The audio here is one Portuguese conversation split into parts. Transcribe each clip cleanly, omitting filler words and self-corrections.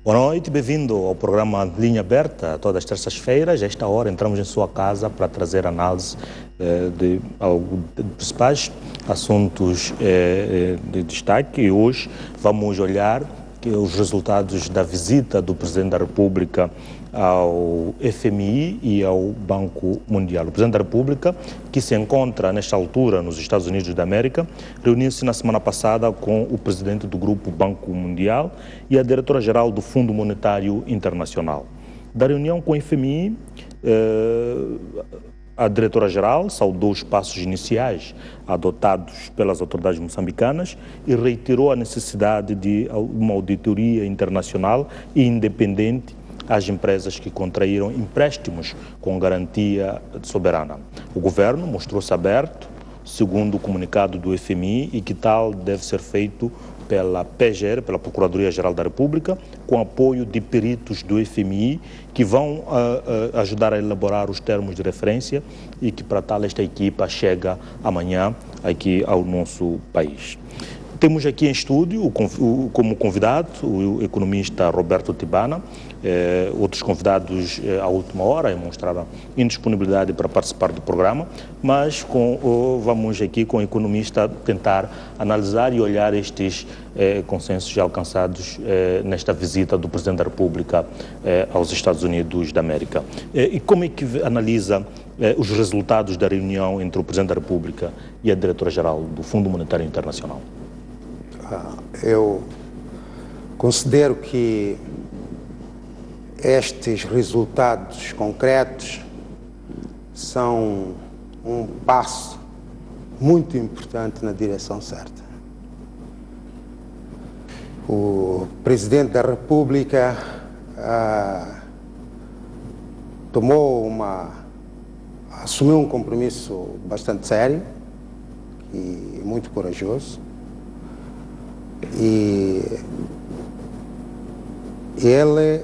Boa noite, bem-vindo ao programa Linha Aberta, todas as terças-feiras. A esta hora entramos em sua casa para trazer análise de principais assuntos de destaque. E hoje vamos olhar os resultados da visita do Presidente da República ao FMI e ao Banco Mundial. O Presidente da República, que se encontra nesta altura nos Estados Unidos da América, reuniu-se na semana passada com o Presidente do Grupo Banco Mundial e a Diretora-Geral do Fundo Monetário Internacional. Da reunião com o FMI, a Diretora-Geral saudou os passos iniciais adotados pelas autoridades moçambicanas e reiterou a necessidade de uma auditoria internacional e independente às empresas que contraíram empréstimos com garantia soberana. O governo mostrou-se aberto, segundo o comunicado do FMI, e que tal deve ser feito pela PGR, pela Procuradoria-Geral da República, com apoio de peritos do FMI, que vão ajudar a elaborar os termos de referência e que, para tal, esta equipa chega amanhã aqui ao nosso país. Temos aqui em estúdio, como convidado, o economista Roberto Tibana. Outros convidados à última hora mostraram indisponibilidade para participar do programa, mas vamos aqui com o economista tentar analisar e olhar estes consensos já alcançados nesta visita do Presidente da República aos Estados Unidos da América. E como é que analisa os resultados da reunião entre o Presidente da República e a Diretora-Geral do Fundo Monetário Internacional? Eu considero que estes resultados concretos são um passo muito importante na direção certa. O Presidente da República assumiu um compromisso bastante sério e muito corajoso. E ele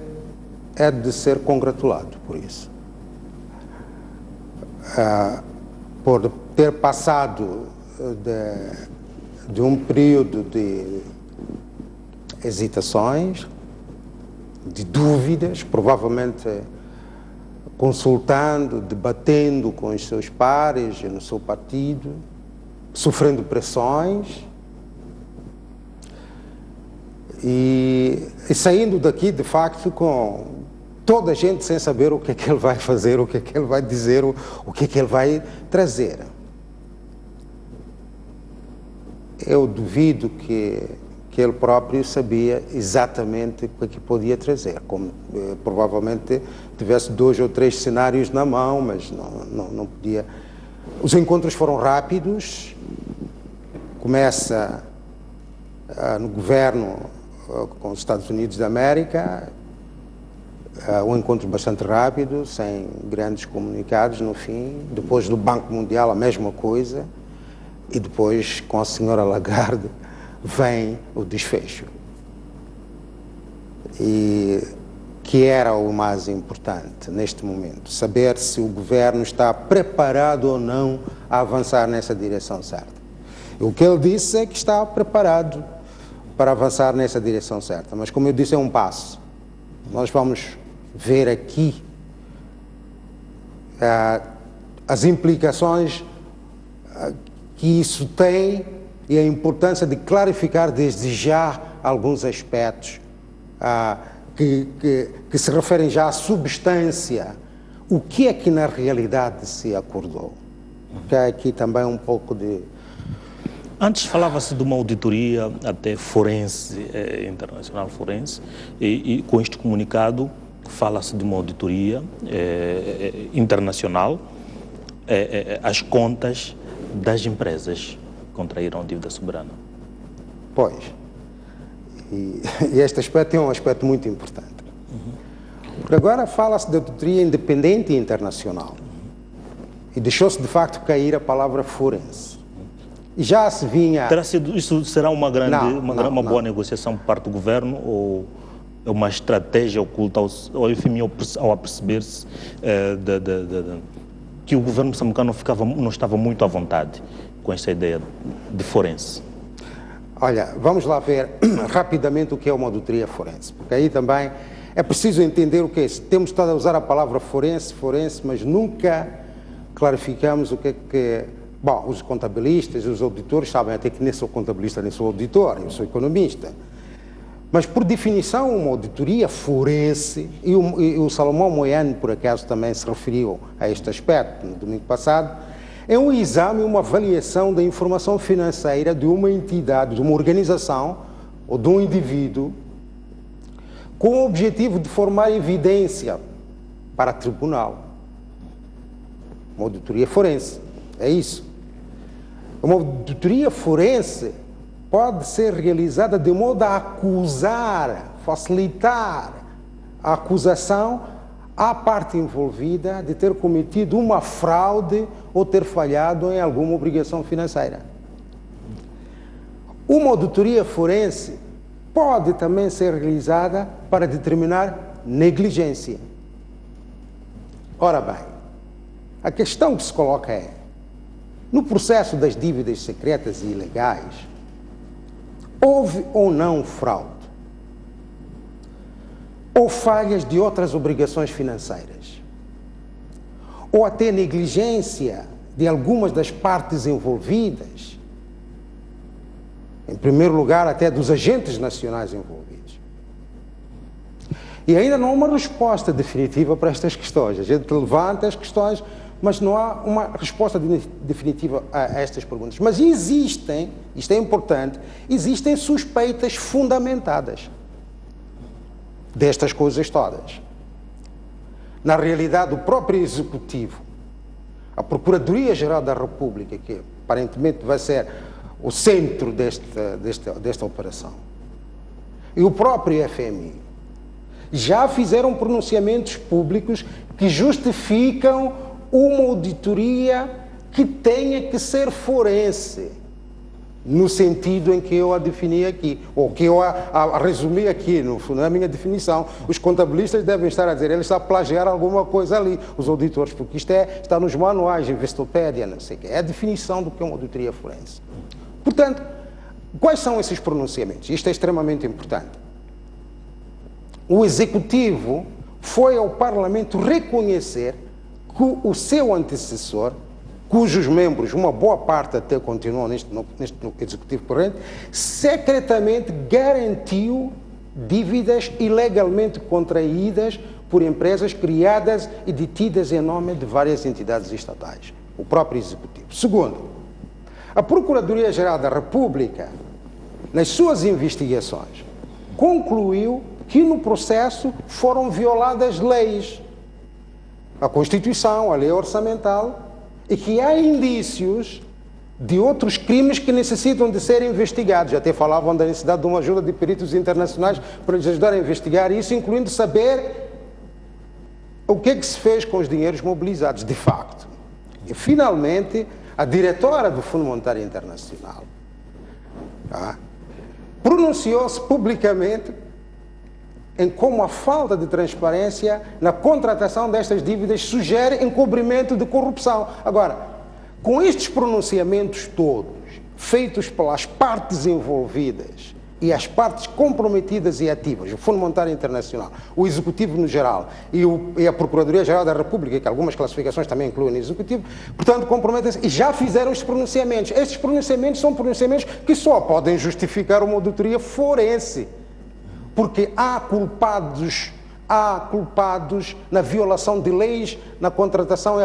é de ser congratulado por isso, por ter passado de um período de hesitações, de dúvidas, provavelmente consultando, debatendo com os seus pares no seu partido, sofrendo pressões, e saindo daqui, de facto, com toda a gente sem saber o que é que ele vai fazer, o que é que ele vai dizer, o que é que ele vai trazer. Eu duvido que ele próprio sabia exatamente o que podia trazer, como provavelmente tivesse 2 ou 3 cenários na mão, mas não podia. Os encontros foram rápidos, começa no governo com os Estados Unidos da América, um encontro bastante rápido, sem grandes comunicados no fim. Depois do Banco Mundial a mesma coisa, e depois com a senhora Lagarde vem o desfecho. E que era o mais importante neste momento, saber se o governo está preparado ou não a avançar nessa direção certa. E o que ele disse é que está preparado para avançar nessa direção certa, mas como eu disse, é um passo. Nós vamos ver aqui as implicações que isso tem e a importância de clarificar desde já alguns aspectos que se referem já à substância. O que é que na realidade se acordou? Porque há aqui também um pouco de... Antes falava-se de uma auditoria até forense, internacional forense, e com este comunicado fala-se de uma auditoria internacional às contas das empresas que contraíram dívida soberana. Pois, e este aspecto é um aspecto muito importante. Porque agora fala-se de auditoria independente e internacional, e deixou-se de facto cair a palavra forense. E já se vinha... Isso será uma boa negociação por parte do governo, ou é uma estratégia oculta ao FMI ao aperceber-se que o governo moçambicano não estava muito à vontade com esta ideia de forense? Olha, vamos lá ver rapidamente o que é uma auditoria forense, porque aí também é preciso entender o que é isso. Temos estado a usar a palavra forense, mas nunca clarificamos o que é que... Bom, os contabilistas, os auditores sabem até que nem sou contabilista, nem sou auditor, eu sou economista. Mas, por definição, uma auditoria forense, e o Salomão Moiano, por acaso, também se referiu a este aspecto no domingo passado, é um exame, uma avaliação da informação financeira de uma entidade, de uma organização ou de um indivíduo, com o objetivo de formar evidência para tribunal. Uma auditoria forense, é isso. Uma auditoria forense pode ser realizada de modo a acusar, facilitar a acusação à parte envolvida de ter cometido uma fraude ou ter falhado em alguma obrigação financeira. Uma auditoria forense pode também ser realizada para determinar negligência. Ora bem, a questão que se coloca é, no processo das dívidas secretas e ilegais, houve ou não fraude? Ou falhas de outras obrigações financeiras? Ou até negligência de algumas das partes envolvidas? Em primeiro lugar, até dos agentes nacionais envolvidos. E ainda não há uma resposta definitiva para estas questões. A gente levanta as questões, mas não há uma resposta definitiva a estas perguntas. Mas existem, isto é importante, existem suspeitas fundamentadas destas coisas todas. Na realidade, o próprio Executivo, a Procuradoria-Geral da República, que aparentemente vai ser o centro desta operação, e o próprio FMI, já fizeram pronunciamentos públicos que justificam uma auditoria que tenha que ser forense, no sentido em que eu a defini aqui, ou que eu a resumi aqui, na minha definição. Os contabilistas devem estar a dizer, ele está a plagiar alguma coisa ali, os auditores, porque isto está nos manuais, Investopédia, não sei o quê. É a definição do que é uma auditoria forense. Portanto, quais são esses pronunciamentos? Isto é extremamente importante. O Executivo foi ao Parlamento reconhecer que o seu antecessor, cujos membros, uma boa parte até continuam neste Executivo corrente, secretamente garantiu dívidas ilegalmente contraídas por empresas criadas e detidas em nome de várias entidades estatais. O próprio Executivo. Segundo, a Procuradoria-Geral da República, nas suas investigações, concluiu que no processo foram violadas leis, a Constituição, a lei orçamental, e que há indícios de outros crimes que necessitam de ser investigados. Até falavam da necessidade de uma ajuda de peritos internacionais para lhes ajudar a investigar isso, incluindo saber o que é que se fez com os dinheiros mobilizados, de facto. E, finalmente, a diretora do Fundo Monetário Internacional pronunciou-se publicamente em como a falta de transparência na contratação destas dívidas sugere encobrimento de corrupção. Agora, com estes pronunciamentos todos, feitos pelas partes envolvidas e as partes comprometidas e ativas, o Fundo Monetário Internacional, o Executivo no geral e a Procuradoria-Geral da República, que algumas classificações também incluem o Executivo, portanto, comprometem-se e já fizeram estes pronunciamentos. Estes pronunciamentos são pronunciamentos que só podem justificar uma auditoria forense, porque há culpados na violação de leis, na contratação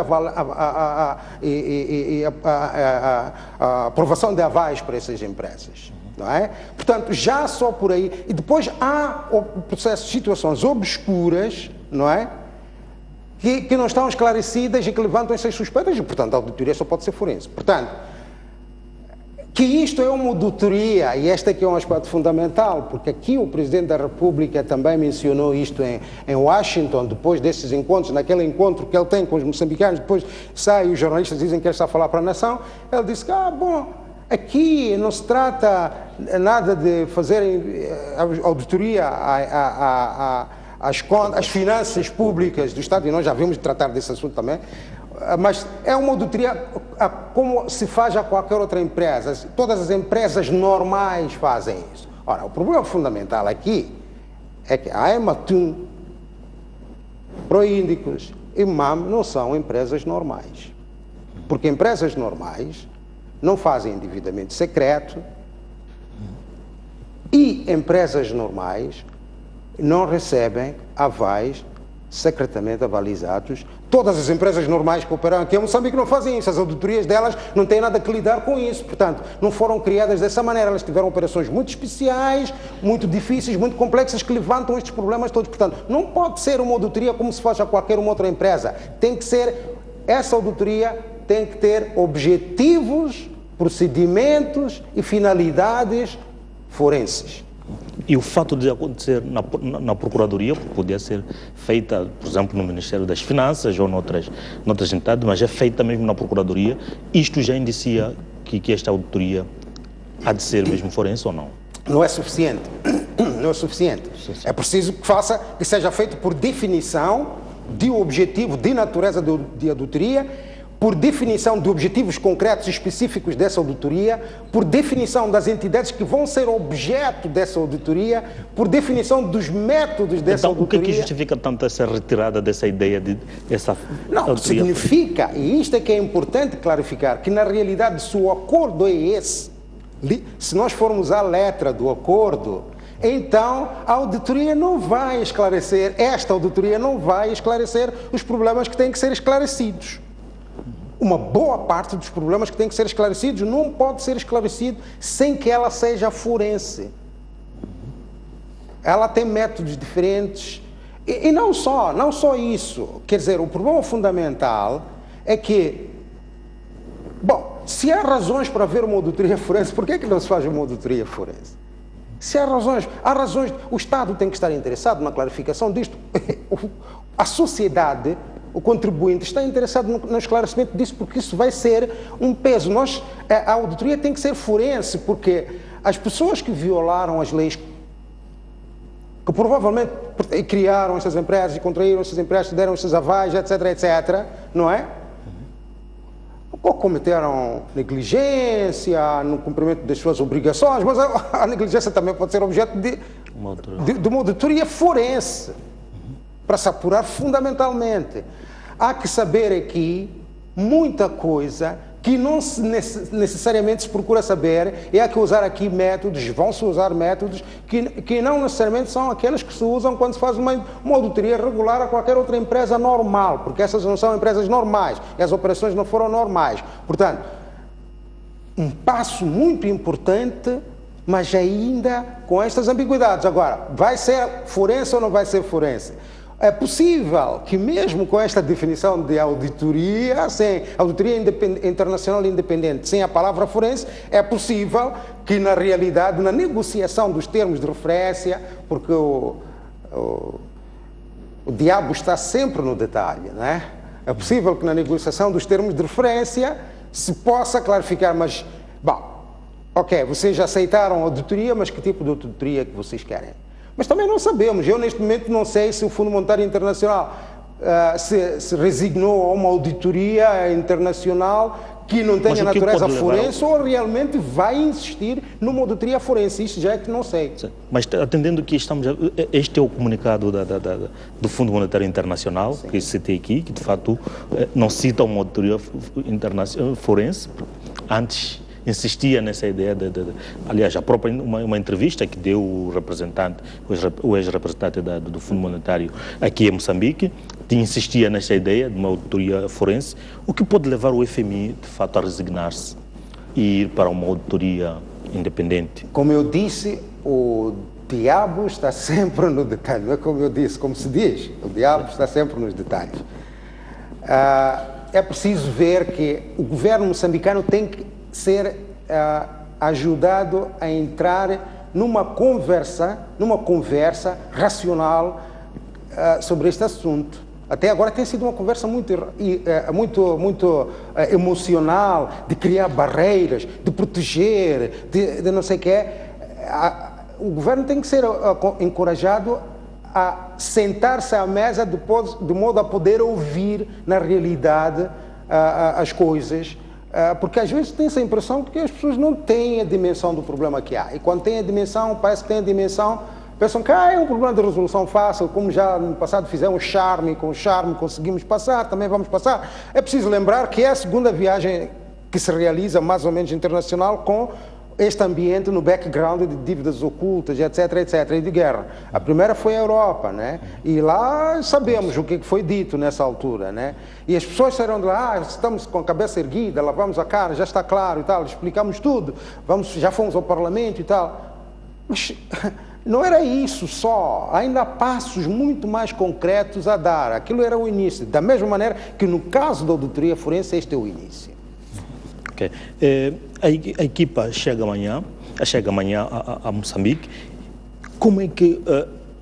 e a aprovação de avais para essas empresas. Não é? Portanto, já só por aí. E depois há o processo de situações obscuras, não é? Que não estão esclarecidas e que levantam essas suspeitas e, portanto, a auditoria só pode ser forense. Portanto, que isto é uma auditoria, e este aqui é um aspecto fundamental, porque aqui o Presidente da República também mencionou isto em Washington, depois desses encontros, naquele encontro que ele tem com os moçambicanos, depois sai e os jornalistas dizem que ele está a falar para a nação, ele disse que, bom, aqui não se trata nada de fazer auditoria às finanças públicas do Estado, e nós já vimos tratar desse assunto também. mas é uma auditoria como se faz a qualquer outra empresa. Todas as empresas normais fazem isso. Ora, o problema fundamental aqui é que a Ematum, Proíndicos e MAM não são empresas normais. Porque empresas normais não fazem endividamento secreto e empresas normais não recebem avais secretamente avalizados. Todas as empresas normais que operam aqui em Moçambique não fazem isso. As auditorias delas não têm nada que lidar com isso. Portanto, não foram criadas dessa maneira. Elas tiveram operações muito especiais, muito difíceis, muito complexas, que levantam estes problemas todos. Portanto, não pode ser uma auditoria como se faz a qualquer uma outra empresa. Tem que ser, essa auditoria tem que ter objetivos, procedimentos e finalidades forenses. E o fato de acontecer na Procuradoria, podia ser feita, por exemplo, no Ministério das Finanças ou noutras entidades, mas é feita mesmo na Procuradoria, isto já indicia que esta auditoria há de ser mesmo forense ou não? Não é suficiente. Não é suficiente. É preciso que seja feito por definição de objetivo, de natureza de auditoria, por definição de objetivos concretos e específicos dessa auditoria, por definição das entidades que vão ser objeto dessa auditoria, por definição dos métodos dessa auditoria. Então, o que justifica tanto essa retirada dessa ideia de essa Não, auditoria? significa, e isto é que é importante clarificar, que na realidade se o acordo é esse, se nós formos à letra do acordo, então a auditoria não vai esclarecer, esta auditoria não vai esclarecer os problemas que têm que ser esclarecidos. Uma boa parte dos problemas que têm que ser esclarecidos não pode ser esclarecido sem que ela seja forense. Ela tem métodos diferentes e não só isso. Quer dizer, o problema fundamental é que, bom, se há razões para haver uma auditoria forense, por que é que não se faz uma auditoria forense? Se há razões, o Estado tem que estar interessado na clarificação disto. A sociedade, o contribuinte, está interessado no esclarecimento disso, porque isso vai ser um peso. A auditoria tem que ser forense, porque as pessoas que violaram as leis, que provavelmente criaram essas empresas e contraíram essas empresas, deram esses avais, etc., etc., não é? Ou cometeram negligência no cumprimento das suas obrigações, mas a negligência também pode ser objeto de uma auditoria forense, para se apurar fundamentalmente. Há que saber aqui muita coisa que não se necessariamente se procura saber, e há que usar aqui métodos, vão-se usar métodos que não necessariamente são aqueles que se usam quando se faz uma auditoria regular a qualquer outra empresa normal, porque essas não são empresas normais, e as operações não foram normais. Portanto, um passo muito importante, mas ainda com estas ambiguidades. Agora, vai ser forense ou não vai ser forense? É possível que mesmo com esta definição de auditoria, sem auditoria internacional independente, sem a palavra forense, é possível que na realidade, na negociação dos termos de referência, porque o diabo está sempre no detalhe, não é? É possível que na negociação dos termos de referência se possa clarificar, mas, bom, ok, vocês já aceitaram a auditoria, mas que tipo de auditoria que vocês querem? Mas também não sabemos. Eu, neste momento, não sei se o Fundo Monetário Internacional se resignou a uma auditoria internacional que não tenha natureza forense ou realmente vai insistir numa auditoria forense. Isso já é que não sei. Sim. Mas atendendo que este é o comunicado do Fundo Monetário Internacional, sim, que citei aqui, que de fato não cita uma auditoria internacional forense, antes insistia nessa ideia aliás, a própria uma entrevista que deu o ex-representante do Fundo Monetário aqui em Moçambique, insistia nessa ideia de uma auditoria forense, o que pode levar o FMI, de fato, a resignar-se e ir para uma auditoria independente. Como eu disse, o diabo está sempre no detalhe, não é como eu disse, como se diz, o diabo está sempre nos detalhes. É preciso ver que o governo moçambicano tem que ser ajudado a entrar numa conversa racional sobre este assunto. Até agora tem sido uma conversa muito emocional, de criar barreiras, de proteger, de não sei o quê. O governo tem que ser encorajado a sentar-se à mesa de modo a poder ouvir, na realidade, as coisas, porque às vezes tem essa impressão de que as pessoas não têm a dimensão do problema que há. E quando têm a dimensão, parece que têm a dimensão, pensam que é um problema de resolução fácil, como já no passado fizemos charme, com charme conseguimos passar, também vamos passar. É preciso lembrar que é a segunda viagem que se realiza, mais ou menos internacional, com este ambiente no background de dívidas ocultas, etc, etc, e de guerra. A primeira foi a Europa, né? E lá sabemos o que foi dito nessa altura, né? E as pessoas saíram de lá, estamos com a cabeça erguida, lavamos a cara, já está claro e tal, explicamos tudo, já fomos ao Parlamento e tal. Mas não era isso só, ainda há passos muito mais concretos a dar. Aquilo era o início, da mesma maneira que no caso da auditoria forense este é o início. Okay. A equipa chega amanhã a Moçambique. Como é que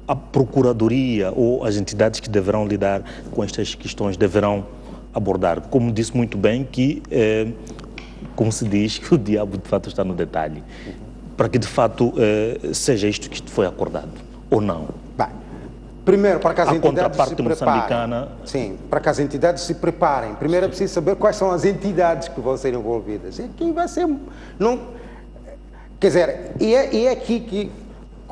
a Procuradoria ou as entidades que deverão lidar com estas questões deverão abordar? Como disse muito bem que, como se diz, que o diabo de fato está no detalhe, para que de fato seja isto que foi acordado, ou não? Bem, primeiro, para que as entidades se preparem. Moçambicana... Sim, para que as entidades se preparem. Primeiro é preciso saber quais são as entidades que vão ser envolvidas. E quem vai ser... Não, quer dizer, e é aqui que...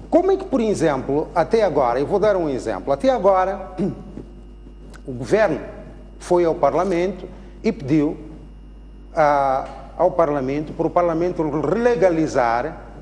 Como é que, por exemplo, até agora, eu vou dar um exemplo, até agora o governo foi ao Parlamento e pediu ao Parlamento, para o Parlamento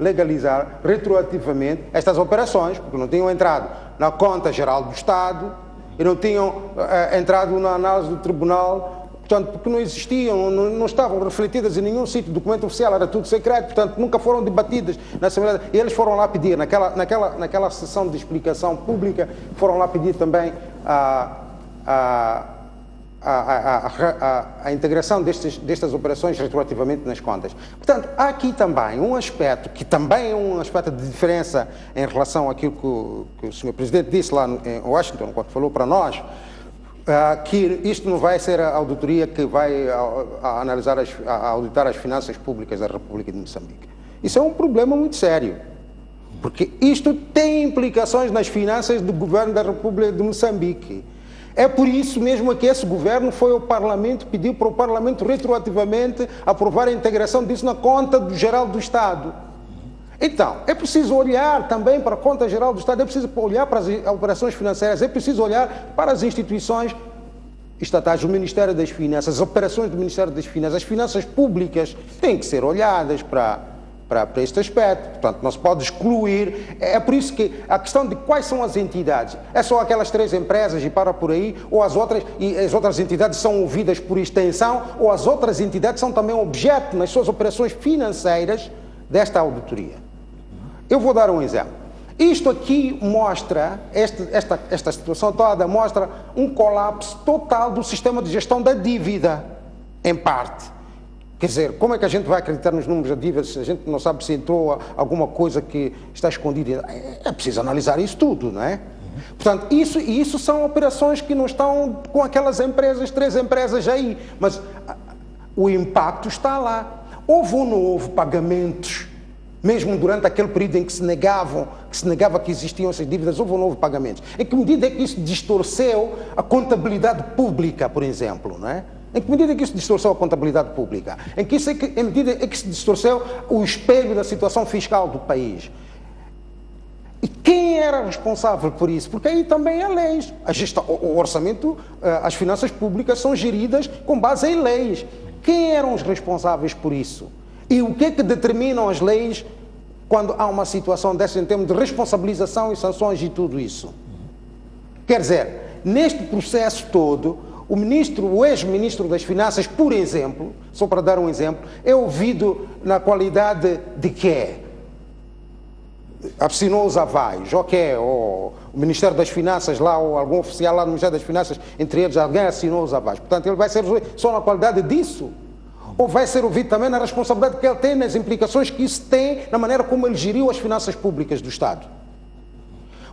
legalizar retroativamente estas operações, porque não tinham entrado na conta geral do Estado e não tinham entrado na análise do Tribunal, portanto, porque não existiam, não estavam refletidas em nenhum sítio, documento oficial, era tudo secreto, portanto, nunca foram debatidas na Assembleia. E eles foram lá pedir, naquela sessão de explicação pública, foram lá pedir também a integração destas operações retroativamente nas contas. Portanto, há aqui também um aspecto, que também é um aspecto de diferença em relação àquilo que o Sr. Presidente disse lá em Washington, quando falou para nós, que isto não vai ser a auditoria que vai auditar as finanças públicas da República de Moçambique. Isso é um problema muito sério, porque isto tem implicações nas finanças do governo da República de Moçambique. É por isso mesmo que esse governo foi ao Parlamento, pediu para o Parlamento retroativamente aprovar a integração disso na conta geral do Estado. Então, é preciso olhar também para a conta geral do Estado, é preciso olhar para as operações financeiras, é preciso olhar para as instituições estatais, o Ministério das Finanças, as operações do Ministério das Finanças, as finanças públicas têm que ser olhadas para este aspecto, portanto não se pode excluir. É por isso que a questão de quais são as entidades, é só aquelas 3 empresas e para por aí, ou as outras entidades são ouvidas por extensão, ou as outras entidades são também objeto nas suas operações financeiras desta auditoria. Eu vou dar um exemplo. Isto aqui mostra, esta situação toda mostra um colapso total do sistema de gestão da dívida, em parte. Quer dizer, como é que a gente vai acreditar nos números da dívida se a gente não sabe se entrou alguma coisa que está escondida? É preciso analisar isso tudo, não é? Portanto, isso são operações que não estão com aquelas empresas, 3 empresas aí, mas o impacto está lá. Houve ou não houve pagamentos, mesmo durante aquele período em que se negava que existiam essas dívidas, houve ou não houve pagamentos? Em que medida é que isso distorceu a contabilidade pública, por exemplo, não é? Em que medida é que isso distorceu a contabilidade pública? Em medida é que se distorceu o espelho da situação fiscal do país? E quem era responsável por isso? Porque aí também há leis. O orçamento, as finanças públicas são geridas com base em leis. Quem eram os responsáveis por isso? E o que é que determinam as leis quando há uma situação dessa em termos de responsabilização e sanções e tudo isso? Quer dizer, neste processo todo, o ex-ministro das Finanças, por exemplo, só para dar um exemplo, é ouvido na qualidade de quê? Assinou os avais, ou o Ministério das Finanças lá, ou algum oficial lá no Ministério das Finanças, entre eles alguém assinou os avais. Portanto, ele vai ser ouvido só na qualidade disso? Ou vai ser ouvido também na responsabilidade que ele tem, nas implicações que isso tem na maneira como ele geriu as finanças públicas do Estado?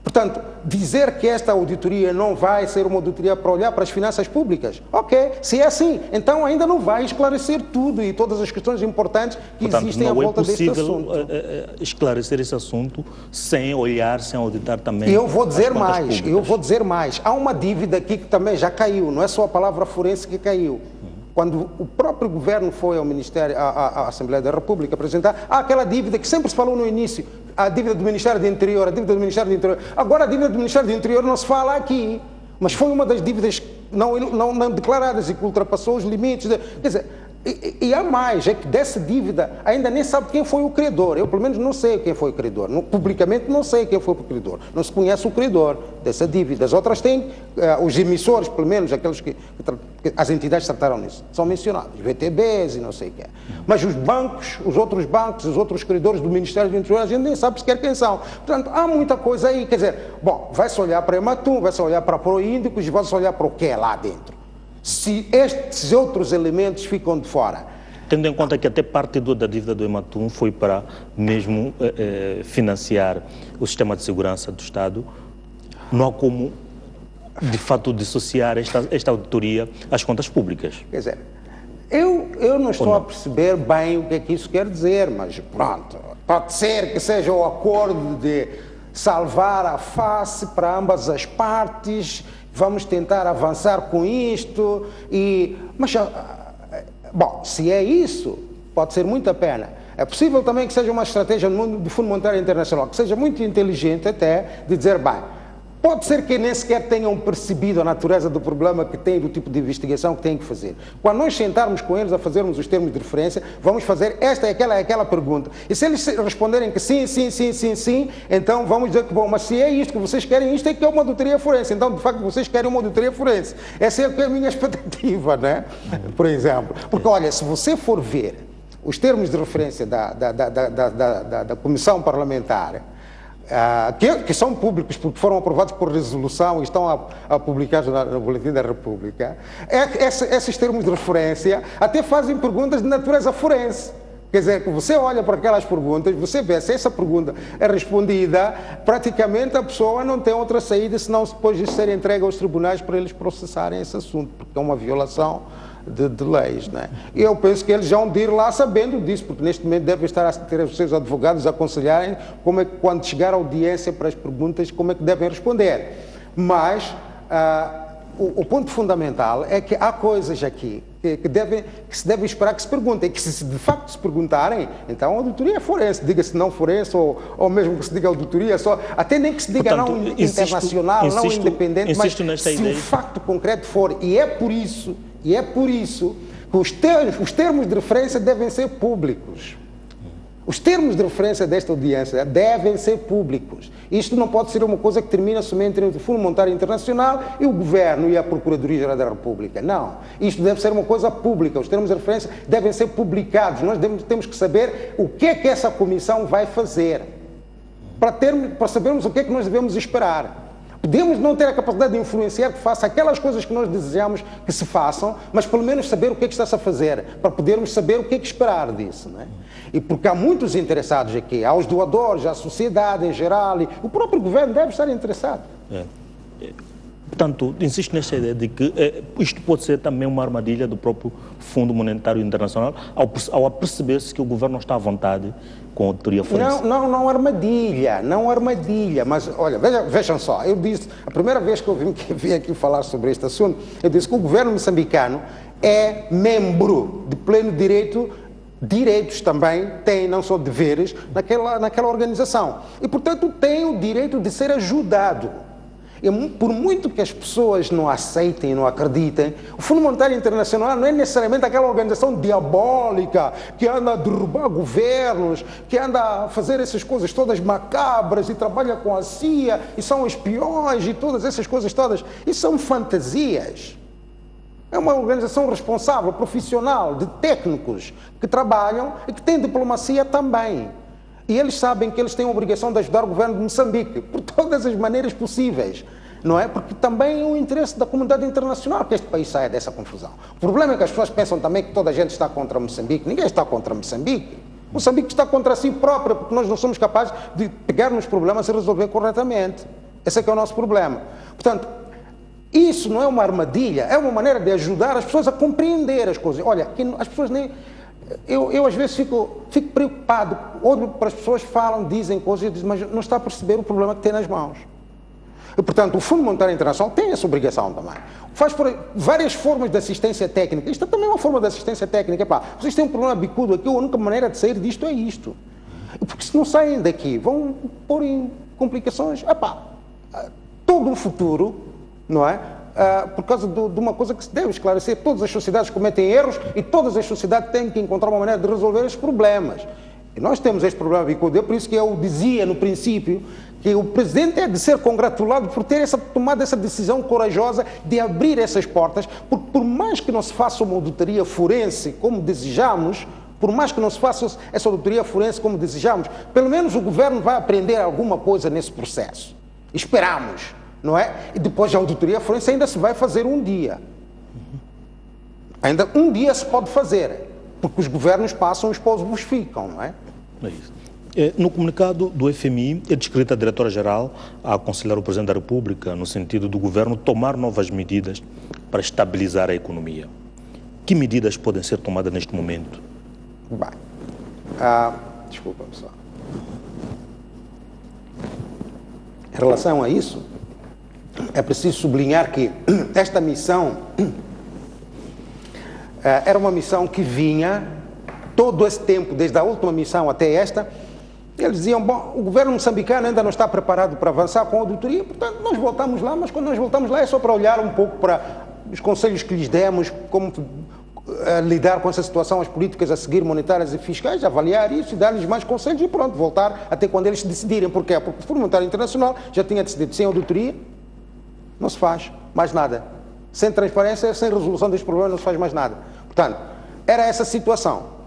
Portanto, dizer que esta auditoria não vai ser uma auditoria para olhar para as finanças públicas, ok, se é assim, então ainda não vai esclarecer tudo e todas as questões importantes que existem à volta deste assunto. Não é possível esclarecer esse assunto sem olhar, sem auditar também. Eu vou dizer mais, há uma dívida aqui que também já caiu, não é só a palavra forense que caiu. Quando o próprio governo foi ao Ministério, à Assembleia da República apresentar aquela dívida que sempre se falou no início, a dívida do Ministério do Interior, a dívida do Ministério do Interior. Agora a dívida do Ministério do Interior não se fala aqui, mas foi uma das dívidas não declaradas e que ultrapassou os limites. Quer dizer, e há mais, é que dessa dívida ainda nem sabe quem foi o credor. Eu, pelo menos, não sei quem foi o credor. Publicamente, não sei quem foi o credor. Não se conhece o credor dessa dívida. As outras têm, os emissores, pelo menos, aqueles que as entidades trataram nisso, são mencionados. VTBs e não sei o que é. Mas os bancos, os outros bancos, os outros credores do Ministério do Interior, a gente nem sabe sequer quem são. Portanto, há muita coisa aí. Quer dizer, bom, vai-se olhar para Ematum, vai-se olhar para Proíndicos e vai-se olhar para o que é lá dentro. Se estes outros elementos ficam de fora. Tendo em conta que até parte da dívida do Ematum foi para mesmo financiar o sistema de segurança do Estado, não há como, de fato, dissociar esta auditoria às contas públicas. Quer dizer, eu não estou a perceber bem o que é que isso quer dizer, mas pronto, pode ser que seja o acordo de salvar a face para ambas as partes. Vamos tentar avançar com isto, mas, bom, se é isso, pode ser muito a pena. É possível também que seja uma estratégia do Fundo Monetário Internacional, que seja muito inteligente até, de dizer, bem, pode ser que nem sequer tenham percebido a natureza do problema que têm, do tipo de investigação que têm que fazer. Quando nós sentarmos com eles a fazermos os termos de referência, vamos fazer esta e aquela pergunta. E se eles responderem que sim, então vamos dizer que, bom, mas se é isto que vocês querem, isto é que é uma auditoria forense. Então, de facto, vocês querem uma auditoria forense. Essa é a minha expectativa, né? Por exemplo. Porque, olha, se você for ver os termos de referência da Comissão Parlamentar, que são públicos porque foram aprovados por resolução e estão publicados no Boletim da República, esses termos de referência até fazem perguntas de natureza forense. Quer dizer, que você olha para aquelas perguntas, você vê se essa pergunta é respondida, praticamente a pessoa não tem outra saída senão depois de ser entregue aos tribunais para eles processarem esse assunto, porque é uma violação de leis, né? E eu penso que eles já vão de ir lá sabendo disso, porque neste momento devem estar a ter os seus advogados a aconselharem como é que, quando chegar a audiência para as perguntas, como é que devem responder. Mas o ponto fundamental é que há coisas aqui que se deve esperar que se perguntem, que se de facto se perguntarem, então a auditoria é forense, diga-se não forense, ou mesmo que se diga auditoria só, até nem que se diga, portanto, não internacional, não independente, mas se o facto concreto for, e é por isso que os termos de referência devem ser públicos. Os termos de referência desta audiência devem ser públicos. Isto não pode ser uma coisa que termina somente entre o Fundo Monetário Internacional e o Governo e a Procuradoria-Geral da República. Não. Isto deve ser uma coisa pública. Os termos de referência devem ser publicados. Nós temos que saber o que é que essa comissão vai fazer, para sabermos o que é que nós devemos esperar. Podemos não ter a capacidade de influenciar que faça aquelas coisas que nós desejamos que se façam, mas pelo menos saber o que é que está-se a fazer, para podermos saber o que é que esperar disso, não é? E porque há muitos interessados aqui, há os doadores, a sociedade em geral, e o próprio governo deve estar interessado. Portanto, insisto nesta ideia de que isto pode ser também uma armadilha do próprio Fundo Monetário Internacional, ao aperceber-se que o governo não está à vontade com a auditoria forense. Não armadilha, mas olha, vejam só, eu disse, a primeira vez que eu vim aqui falar sobre este assunto, eu disse que o governo moçambicano é membro de pleno direitos também tem, não só deveres, naquela organização. E, portanto, tem o direito de ser ajudado. E por muito que as pessoas não aceitem, não acreditem, o Fundo Monetário Internacional não é necessariamente aquela organização diabólica que anda a derrubar governos, que anda a fazer essas coisas todas macabras e trabalha com a CIA e são espiões e todas essas coisas todas. Isso são fantasias. É uma organização responsável, profissional, de técnicos que trabalham e que têm diplomacia também. E eles sabem que eles têm a obrigação de ajudar o governo de Moçambique, por todas as maneiras possíveis, não é? Porque também é o interesse da comunidade internacional que este país saia dessa confusão. O problema é que as pessoas pensam também que toda a gente está contra Moçambique. Ninguém está contra Moçambique. Moçambique está contra si própria, porque nós não somos capazes de pegar nos problemas e resolver corretamente. Esse é que é o nosso problema. Portanto, isso não é uma armadilha, é uma maneira de ajudar as pessoas a compreender as coisas. Olha, as pessoas nem... Eu às vezes fico preocupado, olho para as pessoas, falam, dizem coisas, mas não está a perceber o problema que tem nas mãos. E, portanto, o Fundo Monetário Internacional tem essa obrigação também. Faz por várias formas de assistência técnica. Isto é também uma forma de assistência técnica. Epá, vocês têm um problema bicudo aqui, a única maneira de sair disto é isto. Porque se não saem daqui, vão pôr em complicações. Epá, todo um futuro, não é? Por causa de uma coisa que se deve esclarecer. Todas as sociedades cometem erros e todas as sociedades têm que encontrar uma maneira de resolver estes problemas. E nós temos este problema bicudo. É por isso que eu dizia no princípio que o presidente é de ser congratulado por ter tomado essa decisão corajosa de abrir essas portas, porque por mais que não se faça uma auditoria forense como desejamos, por mais que não se faça essa auditoria forense como desejamos, pelo menos o governo vai aprender alguma coisa nesse processo. Esperamos, não é? E depois a auditoria forense ainda se vai fazer um dia. Ainda um dia se pode fazer, porque os governos passam e os povos ficam, não é? É isso. No comunicado do FMI, é descrita a diretora-geral a aconselhar o Presidente da República no sentido do governo tomar novas medidas para estabilizar a economia. Que medidas podem ser tomadas neste momento? Bem, desculpa, pessoal. Em relação a isso, é preciso sublinhar que esta missão era uma missão que vinha todo esse tempo, desde a última missão até esta. Eles diziam, bom, o governo moçambicano ainda não está preparado para avançar com a auditoria, portanto nós voltamos lá, mas quando nós voltamos lá é só para olhar um pouco para os conselhos que lhes demos, como lidar com essa situação, as políticas a seguir monetárias e fiscais, avaliar isso e dar-lhes mais conselhos e pronto, voltar até quando eles decidirem. Porquê? Porque o Fundo Monetário Internacional já tinha decidido, sem auditoria não se faz mais nada. Sem transparência, sem resolução dos problemas não se faz mais nada. Portanto, era essa situação.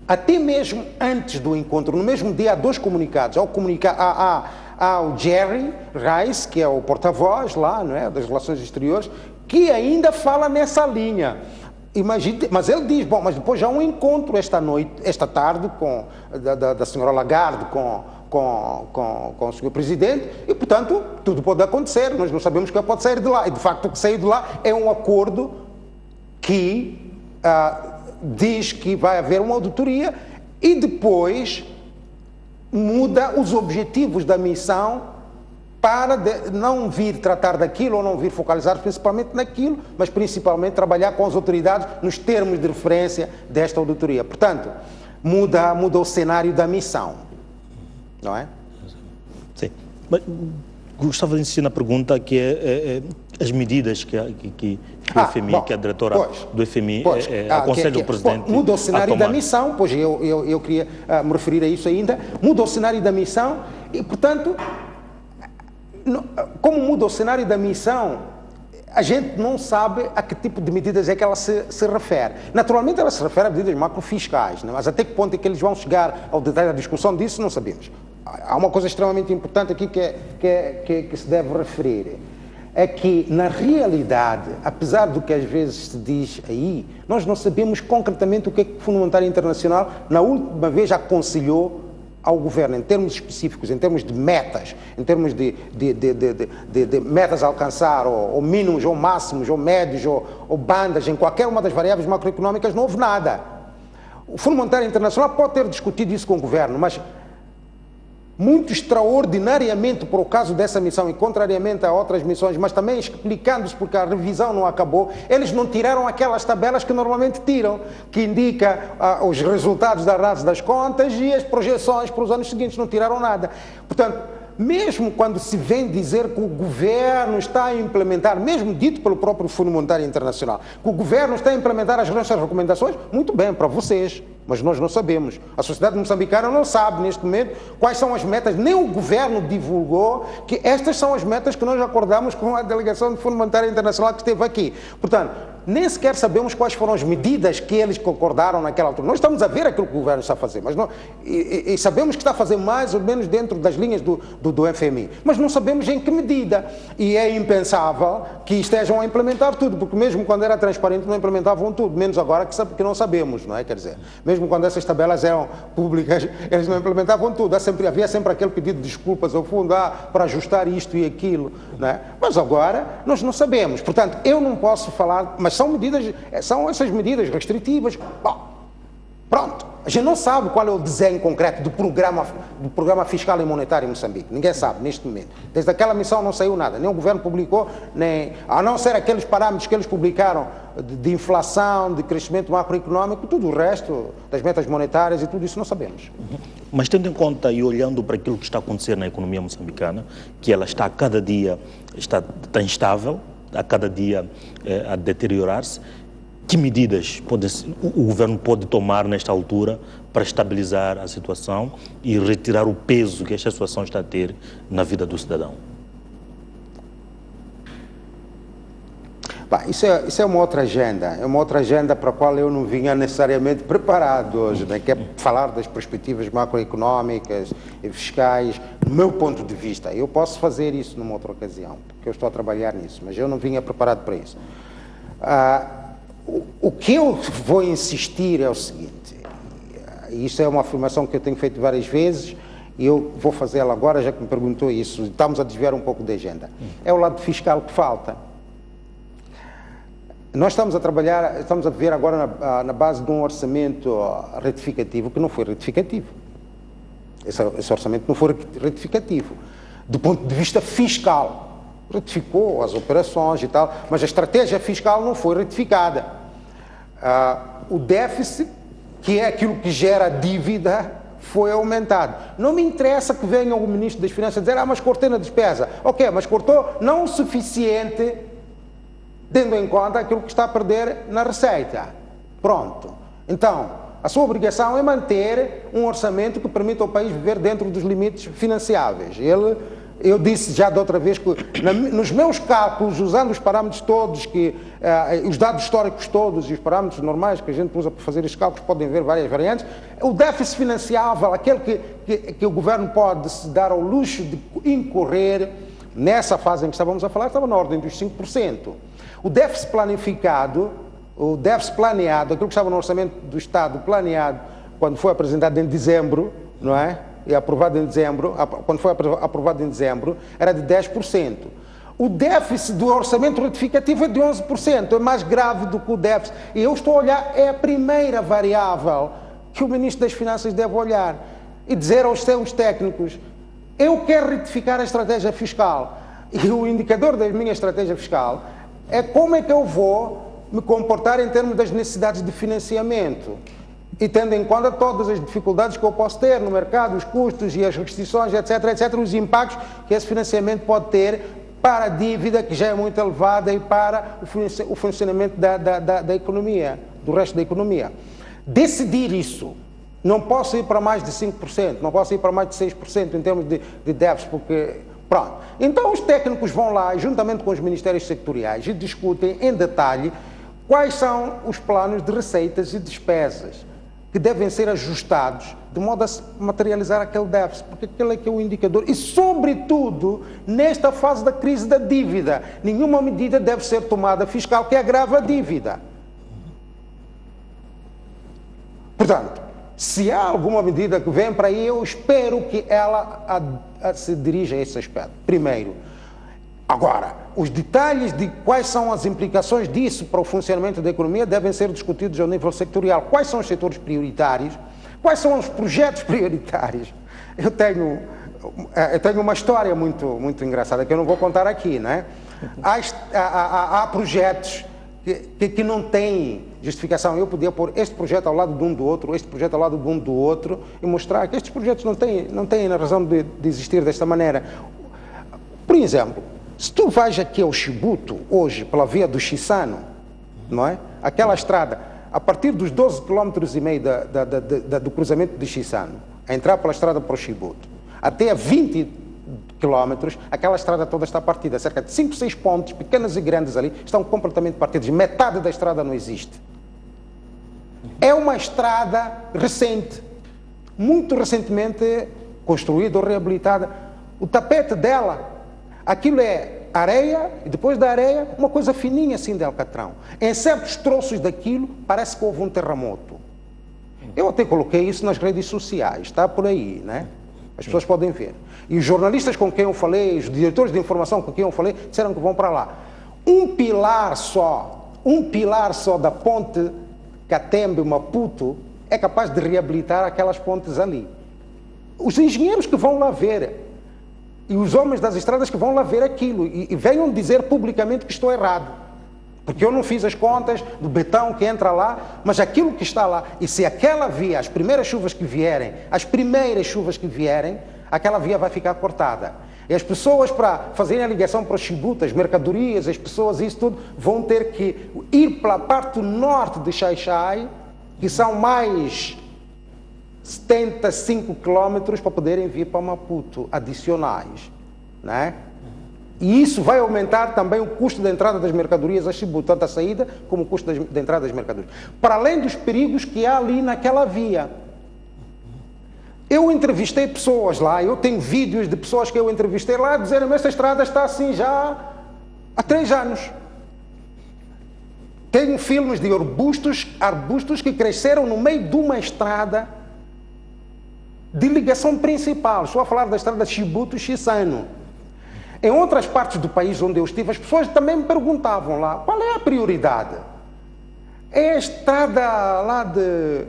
Até mesmo antes do encontro, no mesmo dia, há dois comunicados. Há o Jerry Rice, que é o porta-voz lá, não é, das relações exteriores, que ainda fala nessa linha. Imagine, mas ele diz, bom, mas depois já há um encontro esta tarde, da senhora Lagarde com o senhor Presidente, e, portanto, tudo pode acontecer, nós não sabemos o que pode sair de lá. E, de facto, o que saiu de lá é um acordo que diz que vai haver uma auditoria e depois muda os objetivos da missão para não vir tratar daquilo ou não vir focalizar principalmente naquilo, mas principalmente trabalhar com as autoridades nos termos de referência desta auditoria. Portanto, muda o cenário da missão, não é? Sim. Mas gostava de insistir na pergunta que é as medidas que o FMI, que a diretora do FMI aconselha o Presidente muda o cenário da missão, pois eu queria me referir a isso ainda, muda o cenário da missão e, portanto, como muda o cenário da missão, a gente não sabe a que tipo de medidas é que ela se refere. Naturalmente ela se refere a medidas macrofiscais, né? Mas até que ponto é que eles vão chegar ao detalhe da discussão disso, não sabemos. Há uma coisa extremamente importante aqui que se deve referir. É que, na realidade, apesar do que às vezes se diz aí, nós não sabemos concretamente o que é que o Fundo Monetário Internacional, na última vez, aconselhou ao governo, em termos específicos, em termos de metas, em termos de metas a alcançar, ou mínimos, ou máximos, ou médios, ou bandas, em qualquer uma das variáveis macroeconómicas, não houve nada. O Fundo Monetário Internacional pode ter discutido isso com o governo, mas muito extraordinariamente por caso dessa missão e contrariamente a outras missões, mas também explicando-se porque a revisão não acabou, eles não tiraram aquelas tabelas que normalmente tiram, que indica os resultados da análise das contas e as projeções para os anos seguintes, não tiraram nada. Portanto, mesmo quando se vem dizer que o governo está a implementar, mesmo dito pelo próprio Fundo Monetário Internacional, que o governo está a implementar as nossas recomendações, muito bem, para vocês, mas nós não sabemos. A sociedade moçambicana não sabe neste momento quais são as metas, nem o governo divulgou que estas são as metas que nós acordamos com a delegação do Fundo Monetário Internacional que esteve aqui. Portanto, nem sequer sabemos quais foram as medidas que eles concordaram naquela altura. Nós estamos a ver aquilo que o governo está a fazer, mas não, e sabemos que está a fazer mais ou menos dentro das linhas do FMI, mas não sabemos em que medida. E é impensável que estejam a implementar tudo, porque mesmo quando era transparente não implementavam tudo, menos agora que não sabemos, não é? Quer dizer, mesmo quando essas tabelas eram públicas, eles não implementahavia tudo. Havia sempre aquele pedido de desculpas ao fundo, para ajustar isto e aquilo, não é? Mas agora nós não sabemos. Portanto, eu não posso falar, mas são essas medidas restritivas. Bom, pronto, A gente não sabe qual é o desenho concreto do programa fiscal e monetário em Moçambique. Ninguém sabe neste momento. Desde aquela missão não saiu nada. Nem o governo publicou, nem, a não ser aqueles parâmetros que eles publicaram de inflação, de crescimento macroeconómico, tudo o resto, das metas monetárias e tudo isso não sabemos. Mas tendo em conta e olhando para aquilo que está a acontecer na economia moçambicana, que ela está a cada dia está instável, a cada dia a deteriorar-se, que medidas o governo pode tomar nesta altura para estabilizar a situação e retirar o peso que esta situação está a ter na vida do cidadão? Isso é uma outra agenda para a qual eu não vinha necessariamente preparado hoje, né? Que é falar das perspectivas macroeconómicas e fiscais, do meu ponto de vista. Eu posso fazer isso numa outra ocasião, porque eu estou a trabalhar nisso, mas eu não vinha preparado para isso. O que eu vou insistir é o seguinte, e isso é uma afirmação que eu tenho feito várias vezes, e eu vou fazê-la agora, já que me perguntou isso, estamos a desviar um pouco da agenda. É o lado fiscal que falta. Nós estamos a trabalhar, estamos a viver agora na base de um orçamento retificativo que não foi retificativo. Esse orçamento não foi retificativo, do ponto de vista fiscal. Retificou as operações e tal, mas a estratégia fiscal não foi retificada. O déficit, que é aquilo que gera dívida, foi aumentado. Não me interessa que venha o ministro das Finanças dizer, mas cortei na despesa. Ok, mas cortou não o suficiente, tendo em conta aquilo que está a perder na receita. Pronto. Então, a sua obrigação é manter um orçamento que permita ao país viver dentro dos limites financiáveis. Eu disse já da outra vez que nos meus cálculos, usando os parâmetros todos, os dados históricos todos e os parâmetros normais que a gente usa para fazer estes cálculos, podem haver várias variantes, o déficit financiável, aquele que o governo pode se dar ao luxo de incorrer, nessa fase em que estávamos a falar, estava na ordem dos 5%. O déficit planificado, o déficit planeado, aquilo que estava no orçamento do Estado planeado, quando foi apresentado em dezembro, não é? E aprovado em dezembro, quando foi aprovado em dezembro, era de 10%. O déficit do orçamento retificativo é de 11%, é mais grave do que o déficit. E eu estou a olhar, é a primeira variável que o Ministro das Finanças deve olhar e dizer aos seus técnicos, eu quero retificar a estratégia fiscal. E o indicador da minha estratégia fiscal é como é que eu vou me comportar em termos das necessidades de financiamento. E tendo em conta todas as dificuldades que eu posso ter no mercado, os custos e as restrições, etc., os impactos que esse financiamento pode ter para a dívida, que já é muito elevada, e para o funcionamento da economia, do resto da economia. Decidir isso, não posso ir para mais de 5%, não posso ir para mais de 6% em termos de déficit, porque... Pronto. Então os técnicos vão lá, juntamente com os ministérios sectoriais, e discutem em detalhe quais são os planos de receitas e despesas que devem ser ajustados de modo a materializar aquele déficit, porque aquele é que é o indicador. E, sobretudo, nesta fase da crise da dívida, nenhuma medida deve ser tomada fiscal que agrave a dívida. Portanto, se há alguma medida que vem para aí, eu espero que ela se dirija a esse aspecto. Primeiro. Agora, os detalhes de quais são as implicações disso para o funcionamento da economia devem ser discutidos ao nível sectorial. Quais são os setores prioritários? Quais são os projetos prioritários? Eu tenho uma história muito engraçada que eu não vou contar aqui, não é? Há projetos que não têm justificação. Eu podia pôr este projeto ao lado de um do outro, este projeto ao lado de um do outro, e mostrar que estes projetos não têm a razão de existir desta maneira. Por exemplo, se tu vais aqui ao Chibuto, hoje, pela via do Chissano, não é? Aquela estrada, a partir dos 12,5 km do cruzamento de Chissano, a entrar pela estrada para o Chibuto, até a 20 km, aquela estrada toda está partida. Cerca de 5, 6 pontos, pequenos e grandes ali, estão completamente partidos. Metade da estrada não existe. É uma estrada recente, muito recentemente construída ou reabilitada. O tapete dela, aquilo é areia, e depois da areia, uma coisa fininha assim de alcatrão. Em certos troços daquilo, parece que houve um terremoto. Eu até coloquei isso nas redes sociais, está por aí, né? As pessoas podem ver. E os jornalistas com quem eu falei, os diretores de informação com quem eu falei, disseram que vão para lá. Um pilar só da ponte Catembe-Maputo é capaz de reabilitar aquelas pontes ali. Os engenheiros que vão lá ver e os homens das estradas que vão lá ver aquilo e venham dizer publicamente que estou errado. Porque eu não fiz as contas do betão que entra lá, mas aquilo que está lá, e se aquela via, as primeiras chuvas que vierem, aquela via vai ficar cortada. E as pessoas, para fazerem a ligação para os chibutas, as mercadorias, as pessoas, isso tudo, vão ter que ir para a parte norte de Xai-Xai, que são mais 75 quilómetros para poderem vir para Maputo, adicionais, né? E isso vai aumentar também o custo da entrada das mercadorias a Chibuto, tanto a saída como o custo da entrada das mercadorias. Para além dos perigos que há ali naquela via. Eu entrevistei pessoas lá, eu tenho vídeos de pessoas que eu entrevistei lá dizendo que esta estrada está assim já há 3 anos. Tenho filmes de arbustos que cresceram no meio de uma estrada de ligação principal. Estou a falar da estrada Chibuto-Chissano. Em outras partes do país onde eu estive, as pessoas também me perguntavam lá, qual é a prioridade? É a estrada lá de...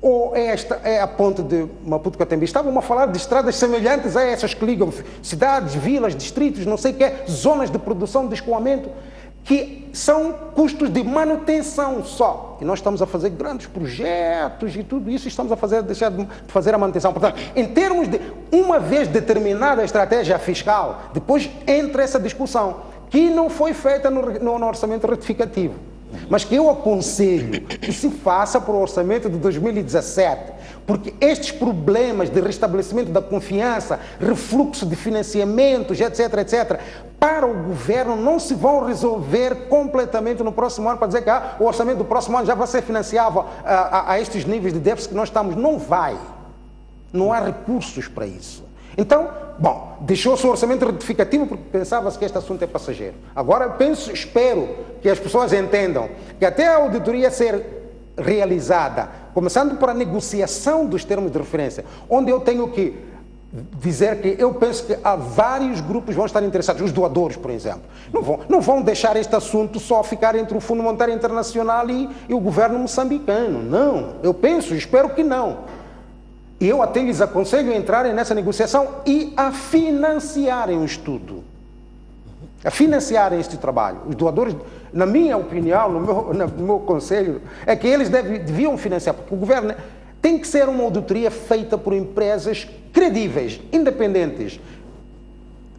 ou é a ponte de Maputo-Catembe? Estavam a falar de estradas semelhantes a essas que ligam cidades, vilas, distritos, não sei o que, zonas de produção, de escoamento, que são custos de manutenção só. E nós estamos a fazer grandes projetos e tudo isso, e estamos a deixar de fazer a manutenção. Portanto, em termos de, uma vez determinada a estratégia fiscal, depois entra essa discussão, que não foi feita no orçamento retificativo, mas que eu aconselho que se faça para o orçamento de 2017, porque estes problemas de restabelecimento da confiança, refluxo de financiamentos, etc., etc., para o governo não se vão resolver completamente no próximo ano, para dizer que o orçamento do próximo ano já vai ser financiável a estes níveis de déficit que nós estamos. Não vai. Não há recursos para isso. Então, bom, deixou-se o orçamento retificativo porque pensava-se que este assunto é passageiro. Agora espero que as pessoas entendam que até a auditoria ser realizada, começando por a negociação dos termos de referência, onde eu tenho que dizer que eu penso que há vários grupos que vão estar interessados, os doadores, por exemplo, não vão deixar este assunto só ficar entre o Fundo Monetário Internacional e o governo moçambicano. Não, eu penso, espero que não. E eu até lhes aconselho a entrarem nessa negociação e a financiarem o estudo, a financiarem este trabalho. Os doadores, na minha opinião, no meu conselho, é que eles deviam financiar, porque o governo tem que ser uma auditoria feita por empresas credíveis, independentes.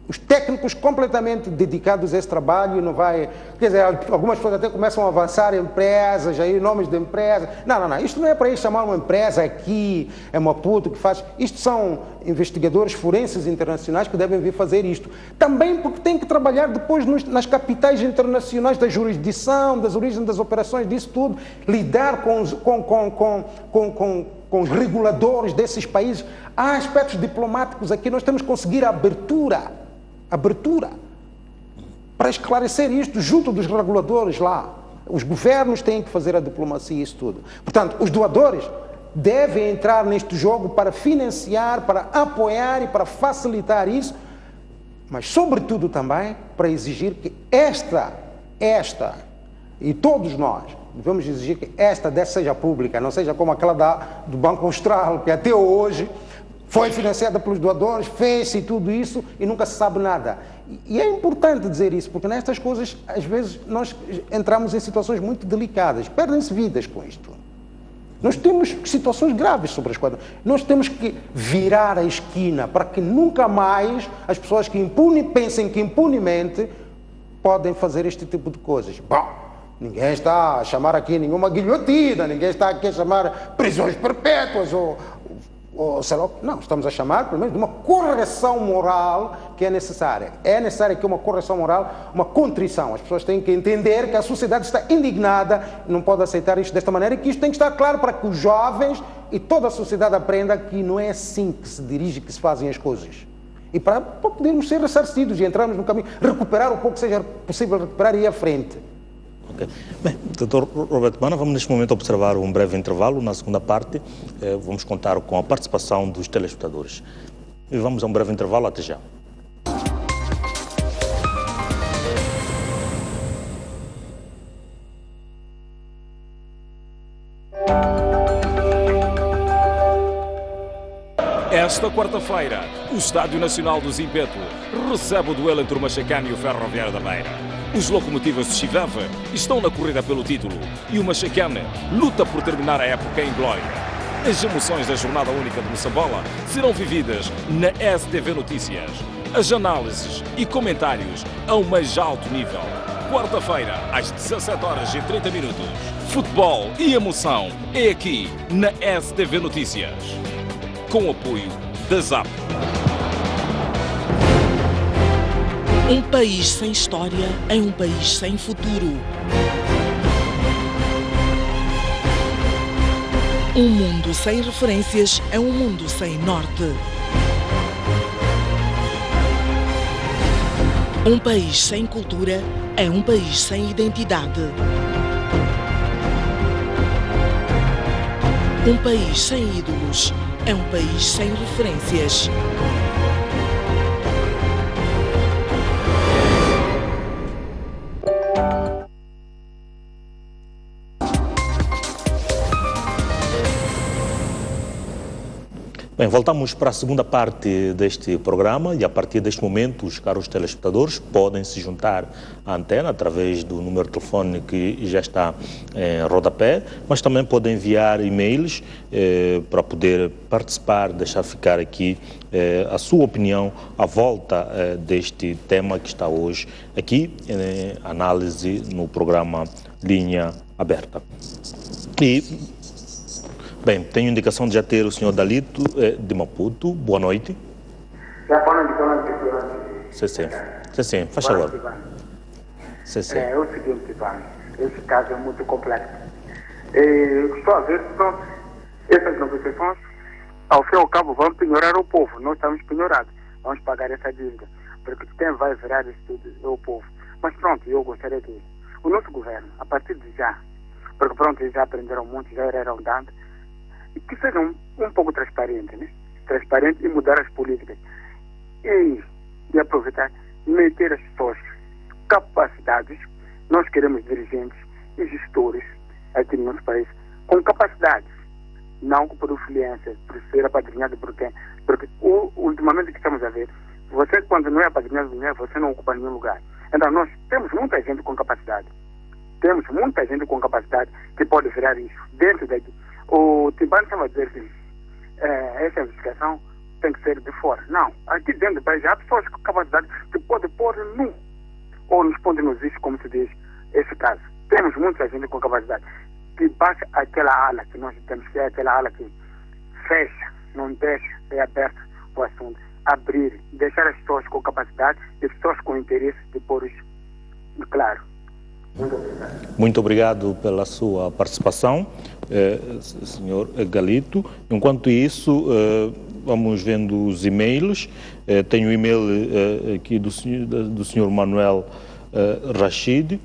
Os técnicos completamente dedicados a esse trabalho, não vai... Quer dizer, algumas pessoas até começam a avançar empresas, aí nomes de empresas. Não. Isto não é para ir chamar uma empresa aqui, é Maputo que faz... Isto são investigadores forenses internacionais que devem vir fazer isto. Também porque tem que trabalhar depois nas capitais internacionais da jurisdição, das origens das operações, disso tudo. Lidar com os reguladores desses países. Há aspectos diplomáticos aqui, nós temos que conseguir a abertura para esclarecer isto junto dos reguladores lá. Os governos têm que fazer a diplomacia e isso tudo. Portanto, os doadores devem entrar neste jogo para financiar, para apoiar e para facilitar isso, mas sobretudo também para exigir que esta e todos nós devemos exigir que esta seja pública, não seja como aquela do Banco Austral, que até hoje foi financiada pelos doadores, fez-se tudo isso e nunca se sabe nada. E é importante dizer isso, porque nestas coisas, às vezes, nós entramos em situações muito delicadas, perdem-se vidas com isto. Nós temos situações graves sobre as quais nós temos que virar a esquina para que nunca mais as pessoas que pensem que impunemente podem fazer este tipo de coisas. Bom, ninguém está a chamar aqui nenhuma guilhotina, ninguém está aqui a chamar prisões perpétuas ou sei lá, não, estamos a chamar, pelo menos, de uma correção moral que é necessária. É necessária que uma correção moral, uma contrição. As pessoas têm que entender que a sociedade está indignada, não pode aceitar isto desta maneira, e que isto tem que estar claro para que os jovens e toda a sociedade aprenda que não é assim que se dirige, que se fazem as coisas. E para podermos ser ressarcidos e entrarmos no caminho, recuperar o pouco que seja possível recuperar e ir à frente. Okay. Bem, Dr. Roberto Bana, vamos neste momento observar um breve intervalo. Na segunda parte, vamos contar com a participação dos telespectadores. E vamos a um breve intervalo, até já. Nesta quarta-feira, o Estádio Nacional do Zimpeto recebe o duelo entre o Machacane e o Ferroviário da Beira. Os locomotivas de Chiveve estão na corrida pelo título e o Machacane luta por terminar a época em glória. As emoções da jornada única de Moçambola serão vividas na STV Notícias. As análises e comentários ao mais alto nível. Quarta-feira, às 17h30. Futebol e emoção é aqui na STV Notícias. Com o apoio da ZAP. Um país sem história é um país sem futuro. Um mundo sem referências é um mundo sem norte. Um país sem cultura é um país sem identidade. Um país sem ídolos é um país sem referências. Bem, voltamos para a segunda parte deste programa e a partir deste momento os caros telespectadores podem se juntar à antena através do número de telefone que já está em rodapé, mas também podem enviar e-mails para poder participar, deixar ficar aqui a sua opinião à volta deste tema que está hoje aqui em análise no programa Linha Aberta. E bem, tenho indicação de já ter o senhor Dalito de Maputo. Boa noite. Boa noite. Sim, faz favor. É o seguinte, Ivan, esse caso é muito complexo. Estou a ver, pronto, essas negociações, ao fim e ao cabo, vão penhorar o povo. Nós estamos penhorados. Vamos pagar essa dívida. Porque quem vai virar isso tudo é o povo. Mas pronto, eu gostaria que o nosso governo, a partir de já, porque pronto, eles já aprenderam muito, já eram dando, e que sejam um pouco transparentes, né? Transparentes e mudar as políticas. E aproveitar, meter as pessoas capacitadas. Nós queremos dirigentes e gestores aqui no nosso país com capacidades, não com influência, por ser apadrinhado por quem. Porque ultimamente que estamos a ver, você quando não é apadrinhado, você não ocupa nenhum lugar. Então nós temos muita gente com capacidade. Temos muita gente com capacidade que pode virar isso dentro daqui. O Tibano estava a dizer que essa investigação tem que ser de fora. Não, aqui dentro do país há pessoas com capacidade que podem pôr nu ou nos pontos nos issos, como se diz esse caso. Temos muita gente com capacidade que baixa aquela ala que nós temos, que é aquela ala que fecha, não deixa ser aberto o assunto, abrir, deixar as pessoas com capacidade e as pessoas com interesse de pôr isso claro. Muito obrigado pela sua participação, senhor Galito. Enquanto isso, vamos vendo os e-mails. Tenho o e-mail aqui do senhor Manuel Rachid,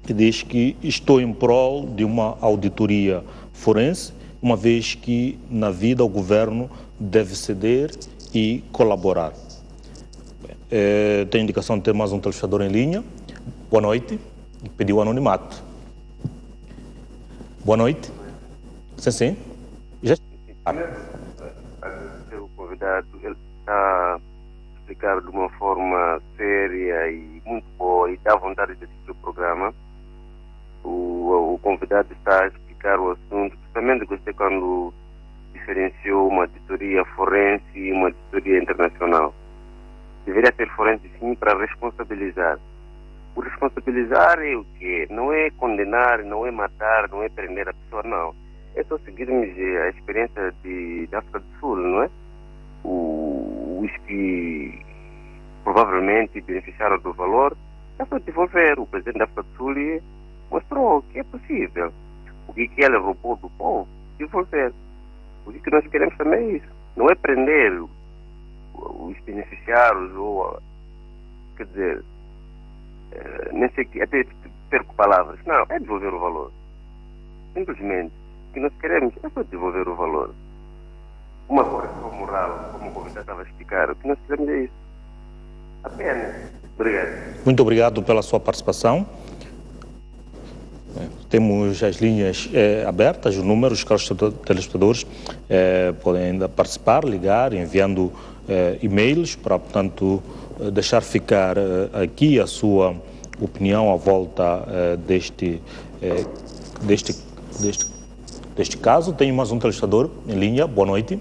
que diz que estou em prol de uma auditoria forense, uma vez que na vida o governo deve ceder e colaborar. Tenho indicação de ter mais um telespectador em linha. Boa noite. Pediu anonimato. Boa noite. Sim. Já... O convidado, ele está a explicar de uma forma séria e muito boa e dá vontade de assistir o programa. O convidado está a explicar o assunto. Principalmente gostei quando diferenciou uma auditoria forense e uma auditoria internacional. Deveria ter forense sim para responsabilizar. O responsabilizar é o quê? Não é condenar, não é matar, não é prender a pessoa, não. É só seguirmos a experiência da África do Sul, não é? Os que provavelmente beneficiaram do valor, é só devolver. O presidente da África do Sul mostrou que é possível. O que ele roubou do povo, devolver. O que nós queremos também é isso. Não é prender os beneficiários ou, quer dizer, nem sei que, até perco palavras. Não, é devolver o valor. Simplesmente, o que nós queremos é só devolver o valor. Uma correção moral, como o convidado estava a explicar, o que nós queremos é isso. Apenas. Obrigado. Muito obrigado pela sua participação. Temos as linhas abertas, os números que os telespectadores podem ainda participar, ligar, enviando e-mails para, portanto, deixar ficar aqui a sua opinião à volta deste caso. Tenho mais um telespectador em linha. Boa noite.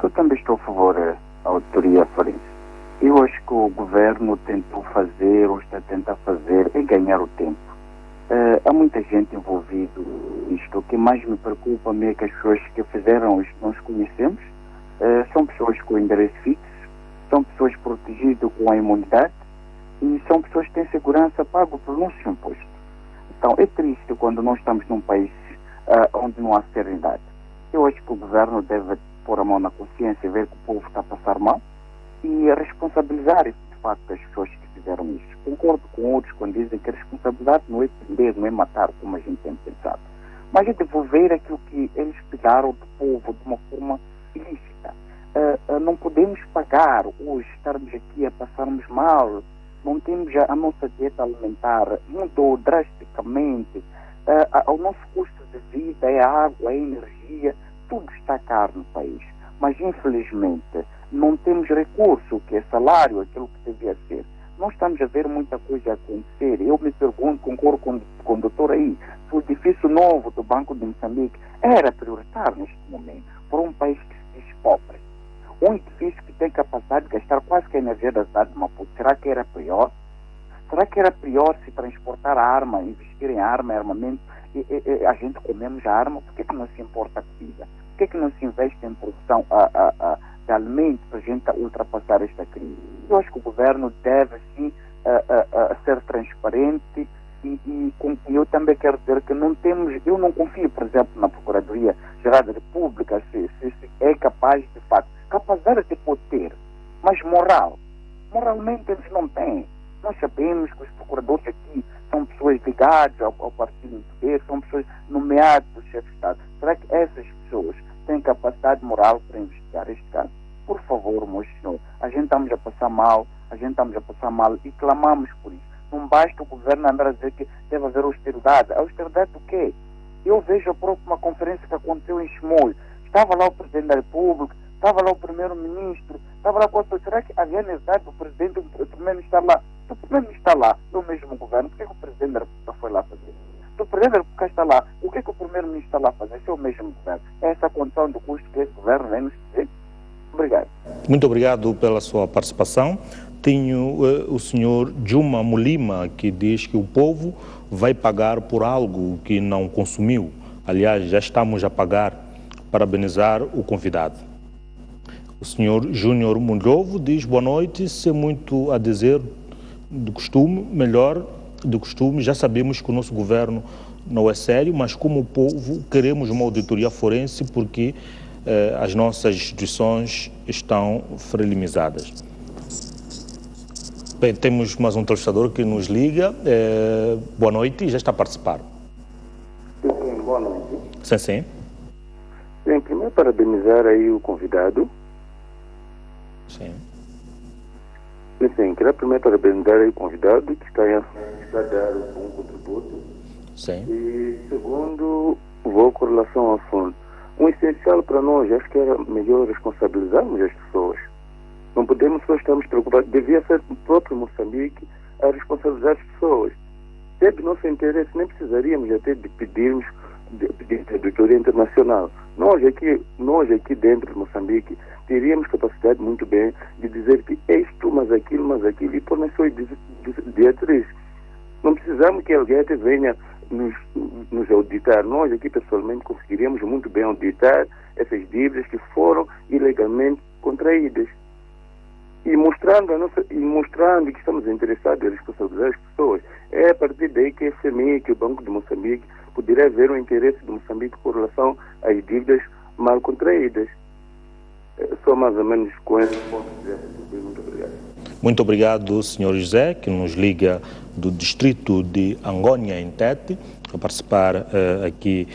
Eu também estou a favor da auditoria forense. Eu acho que o governo tentou fazer, ou está a tentar fazer, é ganhar o tempo. Há muita gente envolvida nisto. O que mais me preocupa é que as pessoas que fizeram isto nós conhecemos, são pessoas com endereço fixo, são pessoas protegidas com a imunidade e são pessoas que têm segurança pago pelo nosso imposto. Então é triste quando nós estamos num país onde não há serenidade. Eu acho que o governo deve pôr a mão na consciência e ver que o povo está a passar mal e responsabilizar de facto as pessoas que fizeram isso. Concordo com outros quando dizem que a responsabilidade não é prender, não é matar, como a gente tem pensado, mas é devolver aquilo que eles pegaram do povo de uma forma ilícita. Não podemos pagar hoje, estarmos aqui a passarmos mal, não temos a nossa dieta alimentar, mudou drasticamente, o nosso custo de vida, é a água, é a energia, tudo está caro no país, mas infelizmente não temos recurso, que é salário, aquilo que devia ser. Nós estamos a ver muita coisa acontecer. Eu me pergunto, concordo com o doutor aí, se o edifício novo do Banco de Moçambique era prioritário neste momento, para um país que se diz pobre. Um edifício que tem capacidade de gastar quase que a energia da cidade de Maputo, será que era pior? Será que era pior se transportar a arma, investir em arma, armamento, e a gente comemos a arma? Por que não se importa a comida? Por que não se investe em produção de alimentos para a gente ultrapassar esta crise? Eu acho que o governo deve sim ser transparente e eu também quero dizer que eu não confio, por exemplo, na Procuradoria-Geral da República, se é capaz de facto, capacidade de poder, mas moralmente eles não têm. Nós sabemos que os procuradores aqui são pessoas ligadas ao partido do poder, são pessoas nomeadas do chefe de Estado. Será que essas pessoas têm capacidade moral para investigar este caso? Por favor, meus senhores, a gente estamos a passar mal e clamamos por isso. Não basta o governo andar a dizer que deve haver austeridade. Austeridade do quê? Eu vejo a própria uma conferência que aconteceu em Chimoio. Estava lá o Presidente da República, estava lá o Primeiro-Ministro, estava lá o... Será que havia necessidade do Presidente, do Primeiro-Ministro estar lá? Se o Primeiro-Ministro está lá, no mesmo governo, por que o Presidente da República foi lá fazer? Se o Presidente da República está lá, o que o Primeiro-Ministro está lá a fazer? Se é o mesmo governo. É essa a condição do custo que esse governo vem nos dizer. Obrigado. Muito obrigado pela sua participação. Tenho o senhor Juma Mulima, que diz que o povo vai pagar por algo que não consumiu. Aliás, já estamos a pagar. Parabenizar o convidado. O senhor Júnior Mundovo diz: boa noite, se muito a dizer do costume, melhor do costume, já sabemos que o nosso governo não é sério, mas como o povo queremos uma auditoria forense porque as nossas instituições estão fragilizadas. Bem, temos mais um telespectador que nos liga. Boa noite, já está a participar. Sim, boa noite. Sim. Bem, primeiro parabenizar aí o convidado. Sim. Sim, queria primeiro parabenizar aí o convidado que está a dar um bom contributo. Sim. E segundo, vou com relação ao assunto. Um essencial para nós, acho que era melhor responsabilizarmos as pessoas. Não podemos só estarmos preocupados, devia ser o próprio Moçambique a responsabilizar as pessoas. Se é do nosso interesse, nem precisaríamos até de pedirmos de auditoria internacional. Nós aqui dentro de Moçambique teríamos capacidade muito bem de dizer que isto, mas aquilo, e por nas suas diretrizes. Não precisamos que alguém até venha nos auditar. Nós aqui pessoalmente conseguiríamos muito bem auditar essas dívidas que foram ilegalmente contraídas. E mostrando que estamos interessados em responsabilizar as pessoas. É a partir daí que a FMI, que o Banco de Moçambique, poderia ver o interesse de Moçambique com relação às dívidas mal contraídas. Só mais ou menos com esse ponto. Muito obrigado. Muito obrigado, Sr. José, que nos liga do distrito de Angônia, em Tete, a participar aqui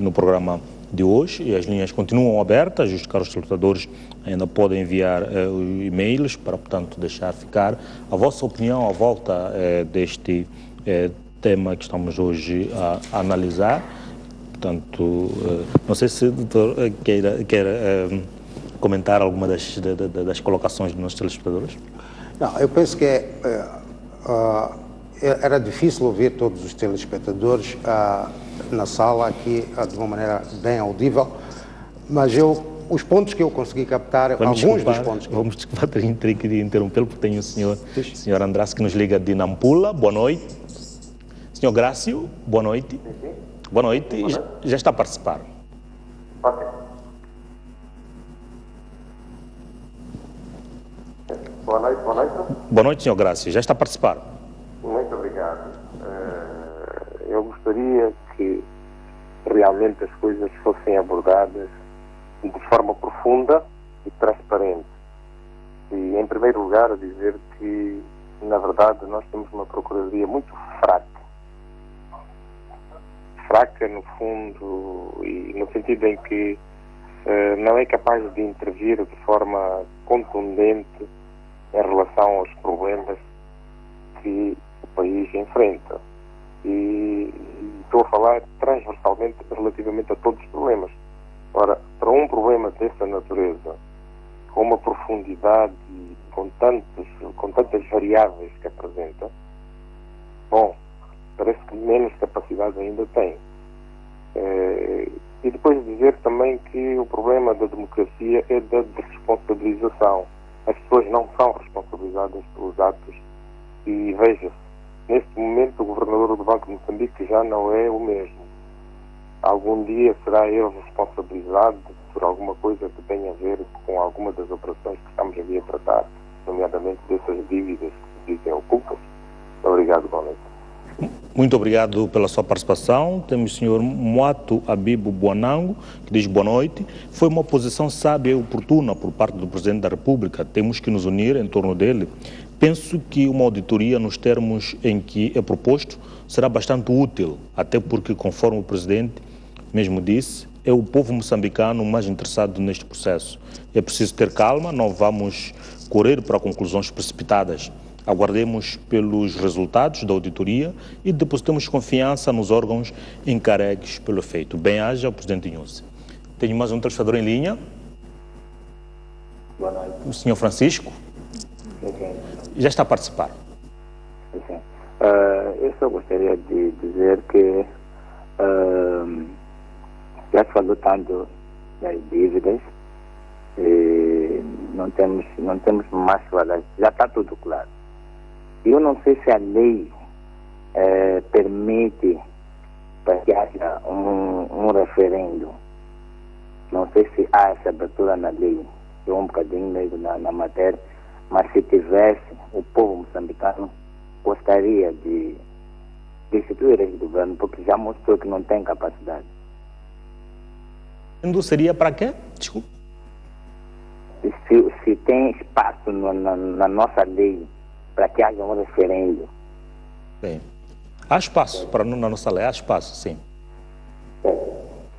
no programa de hoje, e as linhas continuam abertas. Os caros telespectadores ainda podem enviar e-mails para, portanto, deixar ficar a vossa opinião à volta deste tema que estamos hoje a analisar. Portanto, não sei se o doutor queira comentar alguma das colocações dos nossos telespectadores. Não, eu penso que era difícil ouvir todos os telespectadores na sala aqui de uma maneira bem audível, mas os pontos que eu consegui captar, alguns dos pontos... Vamos desculpar, ter que interrompê-lo, porque tem o senhor Andrade que nos liga de Nampula. Boa noite. Senhor Grácio, boa noite. Boa noite. Já está a participar. Ok. Boa noite, boa noite. Boa noite, senhor Grácio. Já está a participar. Muito obrigado. Eu gostaria que realmente as coisas fossem abordadas de forma profunda e transparente. E, em primeiro lugar, dizer que, na verdade, nós temos uma Procuradoria muito fraca. Fraca, no fundo, e no sentido em que não é capaz de intervir de forma contundente em relação aos problemas que o país enfrenta. E estou a falar transversalmente relativamente a todos os problemas. Ora, para um problema dessa natureza, com uma profundidade, com tantas variáveis que apresenta, bom, parece que menos capacidade ainda tem. E depois dizer também que o problema da democracia é da desresponsabilização. As pessoas não são responsabilizadas pelos atos e veja-se, neste momento o governador do Banco de Moçambique já não é o mesmo. Algum dia será ele responsabilizado por alguma coisa que tenha a ver com alguma das operações que estamos ali a tratar, nomeadamente dessas dívidas que se dizem ocultas. Obrigado, boa noite. Muito obrigado pela sua participação. Temos o senhor Moato Abibo Buanango, que diz boa noite. Foi uma posição sábia e oportuna por parte do Presidente da República. Temos que nos unir em torno dele. Penso que uma auditoria, nos termos em que é proposto, será bastante útil, até porque, conforme o Presidente mesmo disse, é o povo moçambicano mais interessado neste processo. É preciso ter calma, não vamos correr para conclusões precipitadas. Aguardemos pelos resultados da auditoria e depositemos confiança nos órgãos encarregues pelo feito. Bem-haja ao Presidente Inhouse. Tenho mais um telespectador em linha. Boa noite. O senhor Francisco. Sim. Já está a participar. Sim. Eu só gostaria de dizer que já se falou tanto das dívidas e não temos mais que falar. Já está tudo claro. Eu não sei se a lei permite para que haja um referendo. Não sei se há essa abertura na lei. Estou um bocadinho leigo na matéria, mas se tivesse, o povo moçambicano gostaria de destituir esse governo, porque já mostrou que não tem capacidade. Seria para quê? Desculpa. Se tem espaço na nossa lei para que haja um referendo. Bem, há espaço na nossa lei, há espaço, sim.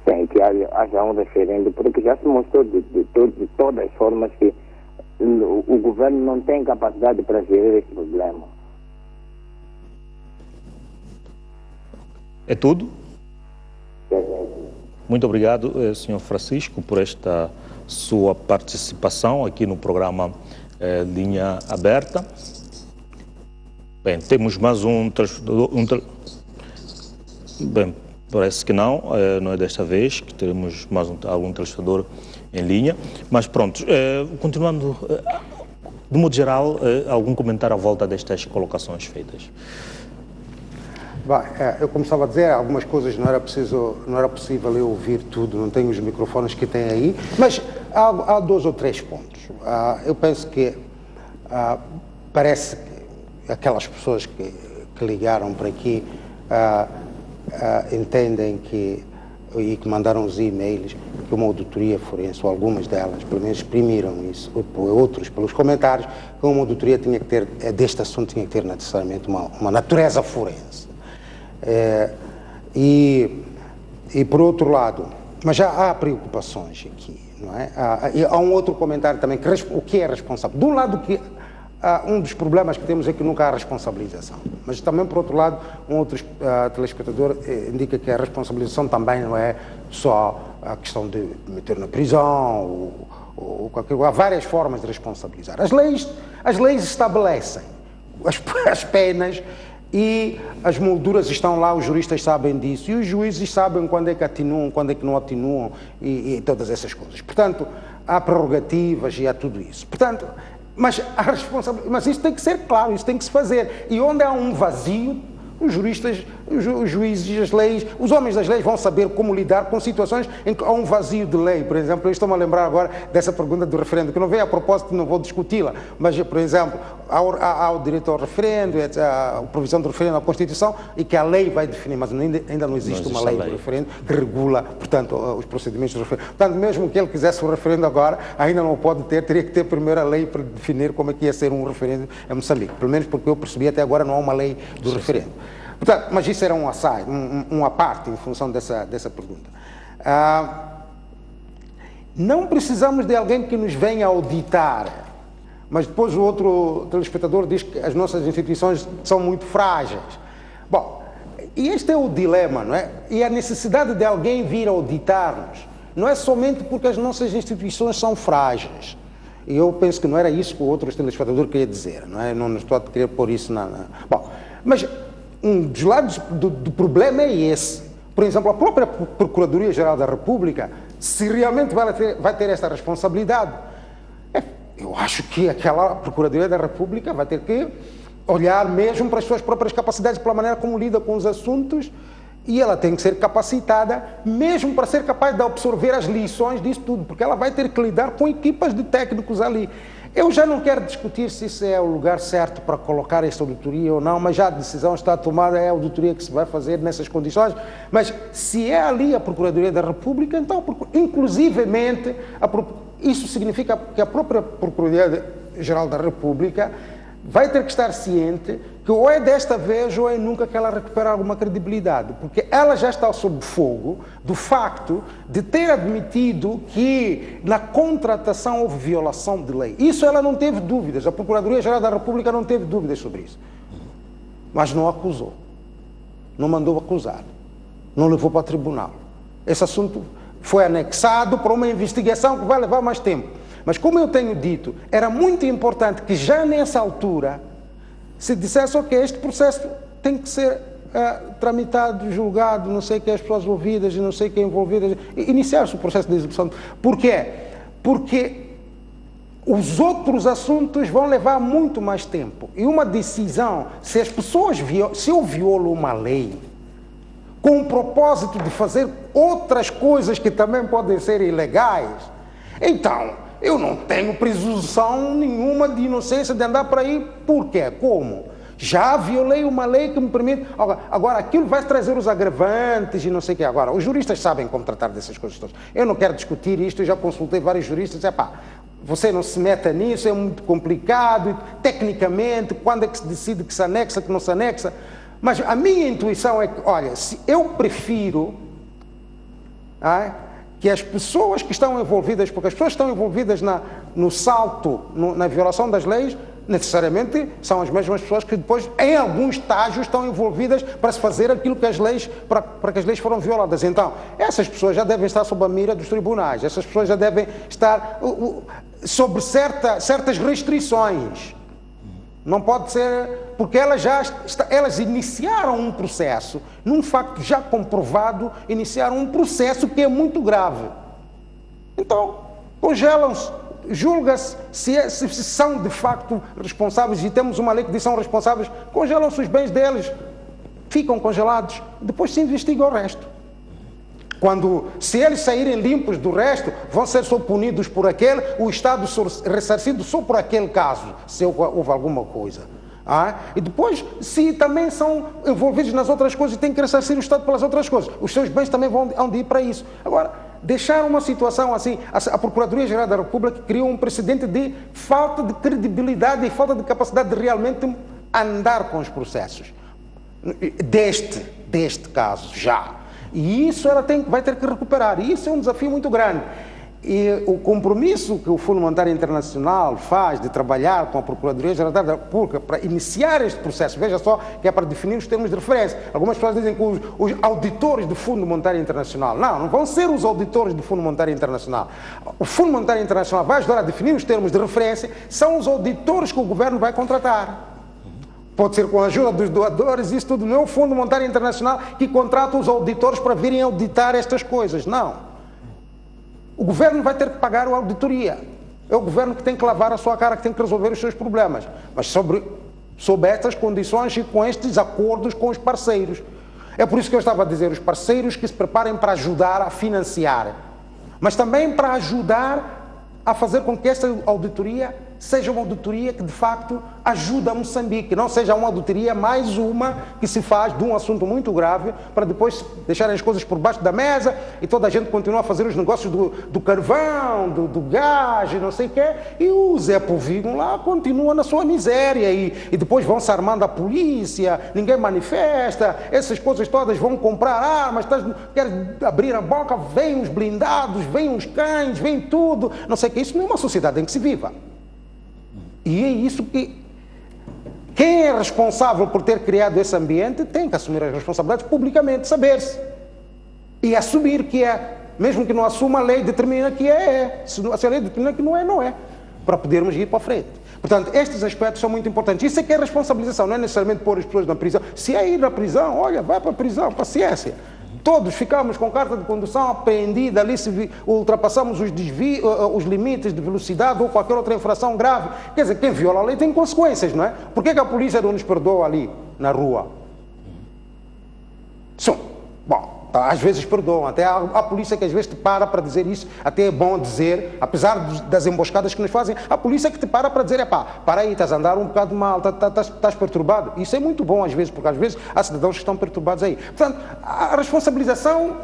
Sim, que haja um referendo, porque já se mostrou de todas as formas que o governo não tem capacidade para gerir esse problema. É tudo? Muito obrigado, Sr. Francisco, por esta sua participação aqui no programa Linha Aberta. Bem, temos mais Bem, parece que não é desta vez que teremos mais algum telespectador em linha, mas pronto, continuando, de modo geral, algum comentário à volta destas colocações feitas? Bem, eu começava a dizer, algumas coisas não era possível eu ouvir tudo, não tenho os microfones que tem aí, mas há 2 ou 3 pontos. Eu penso que parece que aquelas pessoas que ligaram para aqui entendem e que mandaram os e-mails que uma auditoria forense, ou algumas delas, pelo menos exprimiram isso, outros pelos comentários, que uma auditoria tinha que ter, deste assunto tinha que ter necessariamente uma natureza forense. E por outro lado, Mas já há preocupações aqui, não é? Há um outro comentário também, o que é responsável? De um lado, um dos problemas que temos é que nunca há responsabilização, mas também, por outro lado, um outro telespectador indica que a responsabilização também não é só a questão de meter na prisão, há várias formas de responsabilizar. As leis estabelecem as penas e as molduras estão lá, os juristas sabem disso, e os juízes sabem quando é que atenuam, quando é que não atenuam e todas essas coisas. Portanto, há prerrogativas e há tudo isso. Portanto, mas isso tem que ser claro, isso tem que se fazer. E onde há um vazio, os juristas, os juízes, as leis, os homens das leis vão saber como lidar com situações em que há um vazio de lei. Por exemplo, eu estou-me a lembrar agora dessa pergunta do referendo, que não veio a propósito, não vou discuti-la, mas, por exemplo, há o direito ao referendo, a provisão do referendo na Constituição, e que a lei vai definir, mas ainda não existe uma lei do referendo que regula, portanto, os procedimentos do referendo. Portanto, mesmo que ele quisesse o referendo agora, ainda não o pode ter, teria que ter primeiro a lei para definir como é que ia ser um referendo em Moçambique. Pelo menos porque eu percebi até agora não há uma lei do referendo. Portanto, mas isso era uma parte em função dessa pergunta. Não precisamos de alguém que nos venha auditar, mas depois o outro telespectador diz que as nossas instituições são muito frágeis. Bom, e este é o dilema, não é? E a necessidade de alguém vir auditar-nos não é somente porque as nossas instituições são frágeis. E eu penso que não era isso que o outro telespectador queria dizer, não é? Não estou a querer pôr isso Bom, mas um dos lados do problema é esse. Por exemplo, a própria Procuradoria-Geral da República, se realmente vai ter esta responsabilidade, eu acho que aquela Procuradoria da República vai ter que olhar mesmo para as suas próprias capacidades, pela maneira como lida com os assuntos, e ela tem que ser capacitada mesmo para ser capaz de absorver as lições disso tudo, porque ela vai ter que lidar com equipas de técnicos ali. Eu já não quero discutir se isso é o lugar certo para colocar esta auditoria ou não, mas já a decisão está tomada, é a auditoria que se vai fazer nessas condições. Mas se é ali a Procuradoria da República, então, inclusivemente, isso significa que a própria Procuradoria-Geral da República vai ter que estar ciente que ou é desta vez ou é nunca que ela recupera alguma credibilidade, porque ela já está sob fogo do facto de ter admitido que na contratação houve violação de lei. Isso ela não teve dúvidas, a Procuradoria-Geral da República não teve dúvidas sobre isso, mas não acusou, não mandou acusar, não levou para o tribunal. Esse assunto foi anexado para uma investigação que vai levar mais tempo. Mas, como eu tenho dito, era muito importante que já nessa altura se dissesse, ok, este processo tem que ser tramitado, julgado, não sei quem as pessoas ouvidas e não sei quem envolvidas, iniciar-se o processo de execução. Por quê? Porque os outros assuntos vão levar muito mais tempo. E uma decisão, se as pessoas se eu violo uma lei com o propósito de fazer outras coisas que também podem ser ilegais, então eu não tenho presunção nenhuma de inocência de andar por aí. Por quê? Como? Já violei uma lei que me permite... Agora, aquilo vai trazer os agravantes e não sei o quê. Agora, os juristas sabem como tratar dessas coisas todas. Eu não quero discutir isto, eu já consultei vários juristas. Você não se meta nisso, é muito complicado. Tecnicamente, quando é que se decide que se anexa, que não se anexa? Mas a minha intuição é que, olha, se eu prefiro... que as pessoas que estão envolvidas, porque as pessoas que estão envolvidas no salto, na violação das leis, necessariamente são as mesmas pessoas que depois, em algum estágio, estão envolvidas para se fazer aquilo que as leis, para que as leis foram violadas. Então, essas pessoas já devem estar sob a mira dos tribunais, essas pessoas já devem estar sobre certas restrições. Não pode ser, porque elas iniciaram um processo, num facto já comprovado, iniciaram um processo que é muito grave. Então, congelam-se, julga-se se são de facto responsáveis, e temos uma lei que diz que são responsáveis, congelam-se os bens deles, ficam congelados, depois se investiga o resto. Se eles saírem limpos do resto, vão ser só punidos por aquele, o Estado ressarcido só por aquele caso, se houve alguma coisa. E depois, se também são envolvidos nas outras coisas, tem que ressarcir o Estado pelas outras coisas. Os seus bens também vão de ir para isso. Agora, deixar uma situação assim, a Procuradoria-Geral da República criou um precedente de falta de credibilidade e falta de capacidade de realmente andar com os processos. Deste caso, já. E isso ela vai ter que recuperar. E isso é um desafio muito grande. E o compromisso que o Fundo Monetário Internacional faz de trabalhar com a Procuradoria-Geral da República para iniciar este processo, veja só que é para definir os termos de referência. Algumas pessoas dizem que os auditores do Fundo Monetário Internacional, não vão ser os auditores do Fundo Monetário Internacional. O Fundo Monetário Internacional vai ajudar a definir os termos de referência, são os auditores que o governo vai contratar. Pode ser com a ajuda dos doadores, isso tudo não é o Fundo Monetário Internacional que contrata os auditores para virem auditar estas coisas, não. O governo vai ter que pagar a auditoria. É o governo que tem que lavar a sua cara, que tem que resolver os seus problemas. Mas sob estas condições e com estes acordos com os parceiros. É por isso que eu estava a dizer, os parceiros que se preparem para ajudar a financiar, mas também para ajudar a fazer com que essa auditoria seja uma auditoria que de facto ajuda a Moçambique, não seja uma auditoria mais uma que se faz de um assunto muito grave para depois deixarem as coisas por baixo da mesa e toda a gente continua a fazer os negócios do carvão, do gás e não sei o quê, e o Zé Povinho lá continua na sua miséria e depois vão se armando a polícia, ninguém manifesta, essas coisas todas, vão comprar armas, querem abrir a boca, vêm os blindados, vêm os cães, vem tudo, não sei o quê. Isso não é uma sociedade em que se viva. E é isso que quem é responsável por ter criado esse ambiente tem que assumir as responsabilidades publicamente, saber-se e assumir que é, mesmo que não assuma, a lei determina que é. Se a lei determina que não é, para podermos ir para a frente. Portanto, estes aspectos são muito importantes. Isso é que é responsabilização, não é necessariamente pôr as pessoas na prisão. Se é ir na prisão, olha, vai para a prisão, paciência. Todos ficamos com carta de condução apreendida ali, se ultrapassamos os limites de velocidade ou qualquer outra infração grave. Quer dizer, quem viola a lei tem consequências, não é? Por que a polícia não nos perdoa ali, na rua? Bom, às vezes perdoam, até a polícia que às vezes te para dizer isso, até é bom dizer, apesar das emboscadas que nos fazem, a polícia que te para dizer, para aí, estás a andar um bocado mal, estás perturbado. Isso é muito bom às vezes, porque às vezes há cidadãos que estão perturbados aí. Portanto, a responsabilização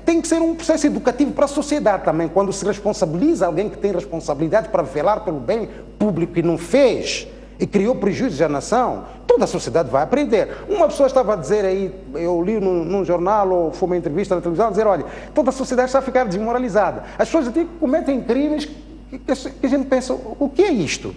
tem que ser um processo educativo para a sociedade também, quando se responsabiliza alguém que tem responsabilidade para velar pelo bem público e não fez, e criou prejuízos à nação, toda a sociedade vai aprender. Uma pessoa estava a dizer aí, eu li num jornal ou foi uma entrevista na televisão, a dizer, olha, toda a sociedade está a ficar desmoralizada. As pessoas aqui cometem crimes que a gente pensa, o que é isto?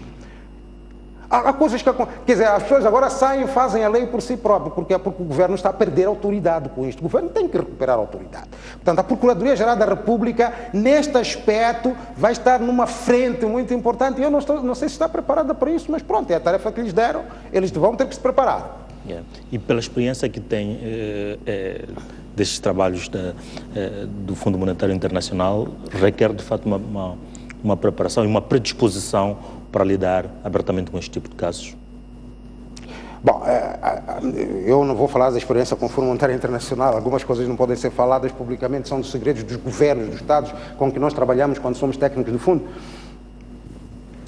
Há coisas que acontecem, quer dizer, as pessoas agora saem e fazem a lei por si próprias, porque o governo está a perder autoridade com isto. O governo tem que recuperar a autoridade. Portanto, a Procuradoria-Geral da República, neste aspecto, vai estar numa frente muito importante. E eu não sei se está preparada para isso, mas pronto, é a tarefa que lhes deram, eles vão ter que se preparar. E pela experiência que tem destes trabalhos do Fundo Monetário Internacional, requer de fato uma preparação e uma predisposição para lidar abertamente com este tipo de casos? Bom, eu não vou falar da experiência com o Fundo Monetário Internacional, algumas coisas não podem ser faladas publicamente, são dos segredos dos governos, dos Estados com que nós trabalhamos quando somos técnicos do Fundo.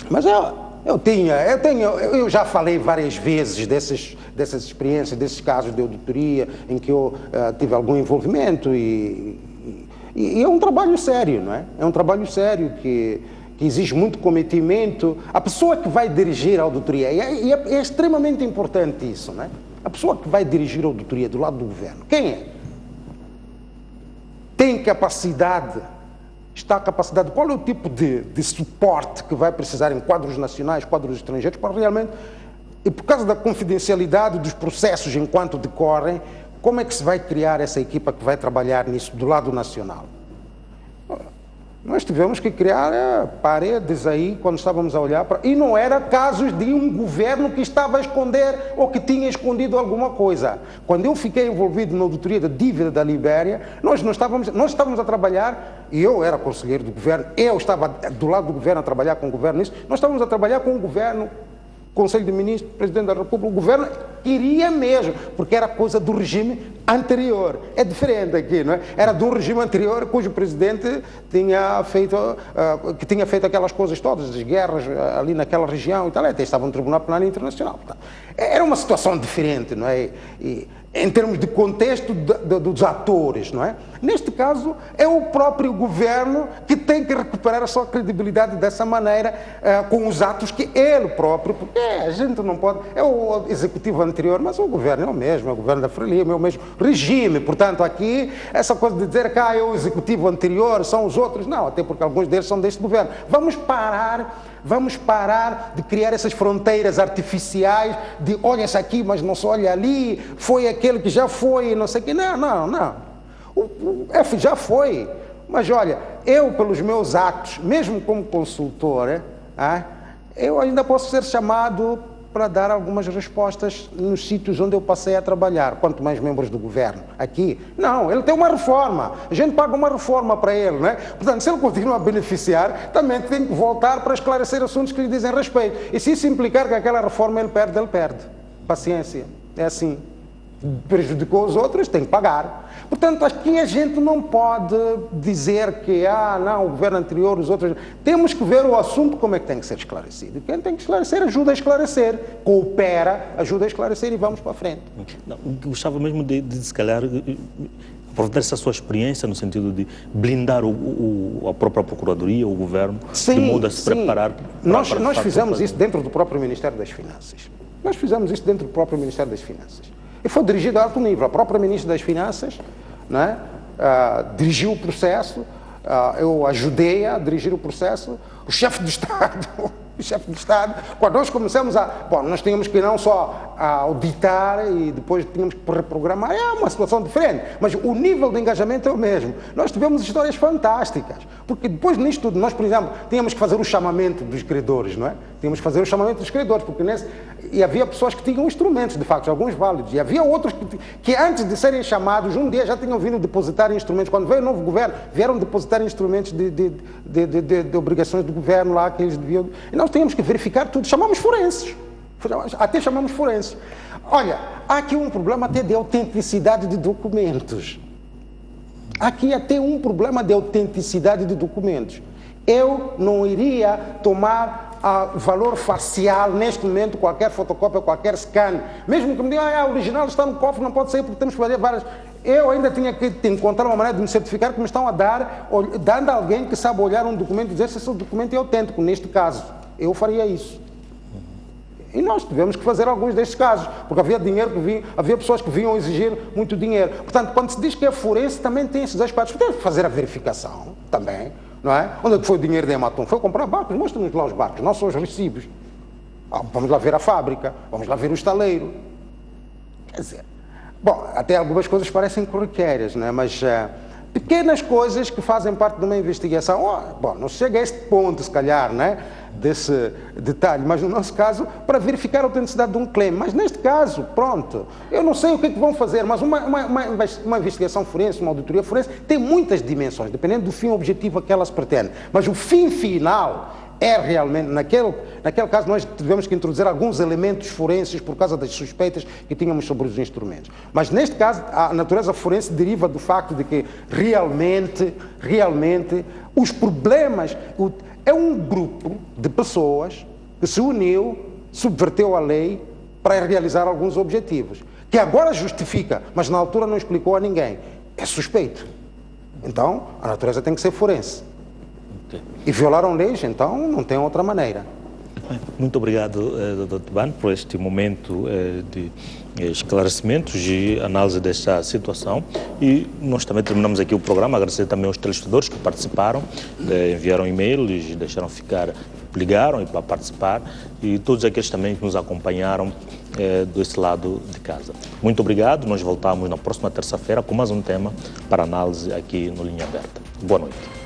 Mas eu já falei várias vezes dessas experiências, desses casos de auditoria em que eu tive algum envolvimento e é um trabalho sério, não é? É um trabalho sério que exige muito cometimento. A pessoa que vai dirigir a auditoria, e é extremamente importante isso, não é? A pessoa que vai dirigir a auditoria do lado do governo, quem é? Tem capacidade, está capacidade, qual é o tipo de suporte que vai precisar em quadros nacionais, quadros estrangeiros, para realmente, e por causa da confidencialidade dos processos enquanto decorrem, como é que se vai criar essa equipa que vai trabalhar nisso do lado nacional? Nós tivemos que criar paredes aí quando estávamos a olhar para... E não era casos de um governo que estava a esconder ou que tinha escondido alguma coisa. Quando eu fiquei envolvido na auditoria da dívida da Libéria, nós estávamos a trabalhar, e eu era conselheiro do governo, eu estava do lado do governo a trabalhar com o governo nisso, nós estávamos a trabalhar com o governo, Conselho de Ministros, Presidente da República, o governo queria mesmo, porque era coisa do regime anterior. É diferente aqui, não é? Era de um regime anterior cujo Presidente tinha feito aquelas coisas todas, as guerras ali naquela região e tal, até estava no Tribunal Penal Internacional. Era uma situação diferente, não é? E, em termos de contexto dos atores, não é? Neste caso, é o próprio governo que tem que recuperar a sua credibilidade dessa maneira, com os atos que ele próprio, porque a gente não pode, é o executivo anterior, mas o governo é o mesmo, é o governo da Frelimo, é o mesmo regime. Portanto, aqui, essa coisa de dizer que é o executivo anterior, são os outros, não, até porque alguns deles são deste governo. Vamos parar de criar essas fronteiras artificiais de olha-se aqui, mas não se olha ali, foi aquele que já foi, não sei o quê. Não. O F já foi. Mas olha, eu pelos meus atos, mesmo como consultor, eu ainda posso ser chamado para dar algumas respostas nos sítios onde eu passei a trabalhar, quanto mais membros do governo. Aqui, não, ele tem uma reforma, a gente paga uma reforma para ele, não é? Portanto, se ele continua a beneficiar, também tem que voltar para esclarecer assuntos que lhe dizem respeito. E se isso implicar que aquela reforma ele perde. Paciência, é assim. Prejudicou os outros, tem que pagar. Portanto, aqui a gente não pode dizer que, não, o governo anterior, os outros... Temos que ver o assunto como é que tem que ser esclarecido. Quem tem que esclarecer, ajuda a esclarecer. Coopera, ajuda a esclarecer e vamos para a frente. Não, gostava mesmo de se calhar, aproveitar essa sua experiência no sentido de blindar a própria Procuradoria, o governo, de modo a se preparar... Nós fizemos isso dentro do próprio Ministério das Finanças. E foi dirigido a alto nível. A própria Ministra das Finanças, né, dirigiu o processo, eu ajudei a dirigir o processo, o chefe do Estado, quando nós começamos nós tínhamos que não só auditar e depois tínhamos que reprogramar, é uma situação diferente, mas o nível de engajamento é o mesmo. Nós tivemos histórias fantásticas, porque depois nisto tudo, nós, por exemplo, tínhamos que fazer o chamamento dos credores, não é? Porque e havia pessoas que tinham instrumentos, de facto, alguns válidos, e havia outros que antes de serem chamados, um dia já tinham vindo depositar instrumentos. Quando veio o novo governo, vieram depositar instrumentos de obrigações do governo lá, que eles deviam... E nós tínhamos que verificar tudo, chamamos forenses. Olha, há aqui um problema até de autenticidade de documentos. Eu não iria tomar valor facial neste momento, qualquer fotocópia, qualquer scan, mesmo que me digam, o original está no cofre, não pode sair porque temos que fazer várias... Eu ainda tinha que encontrar uma maneira de me certificar que me estão a dando a alguém que sabe olhar um documento e dizer se esse documento é autêntico. Neste caso, eu faria isso. E nós tivemos que fazer alguns destes casos, porque havia pessoas que vinham exigir muito dinheiro. Portanto, quando se diz que é forense, também tem esses aspectos. Tem que fazer a verificação também, não é? Onde é que foi o dinheiro de Ematum? Foi comprar barcos, mostra-nos lá os barcos, não são os recibos. Vamos lá ver a fábrica, vamos lá ver o estaleiro. Quer dizer, até algumas coisas parecem corriqueiras, não é? Mas pequenas coisas que fazem parte de uma investigação. Não chega a este ponto, se calhar, não é? Desse detalhe, mas no nosso caso, para verificar a autenticidade de um claim. Mas neste caso, pronto, eu não sei o que é que vão fazer, mas uma investigação forense, uma auditoria forense, tem muitas dimensões, dependendo do fim objetivo a que ela se pretende. Mas o fim final é realmente, naquele caso, nós tivemos que introduzir alguns elementos forenses por causa das suspeitas que tínhamos sobre os instrumentos. Mas neste caso, a natureza forense deriva do facto de que realmente, os problemas... É um grupo de pessoas que se uniu, subverteu a lei para realizar alguns objetivos, que agora justifica, mas na altura não explicou a ninguém. É suspeito. Então, a natureza tem que ser forense. E violaram leis, então não tem outra maneira. Muito obrigado, Dr. Tebane, por este momento de esclarecimentos e análise desta situação. E nós também terminamos aqui o programa, agradecer também aos telespectadores que participaram, enviaram e-mails, deixaram ficar, ligaram e para participar, e todos aqueles também que nos acompanharam desse lado de casa. Muito obrigado, nós voltamos na próxima terça-feira com mais um tema para análise aqui no Linha Aberta. Boa noite.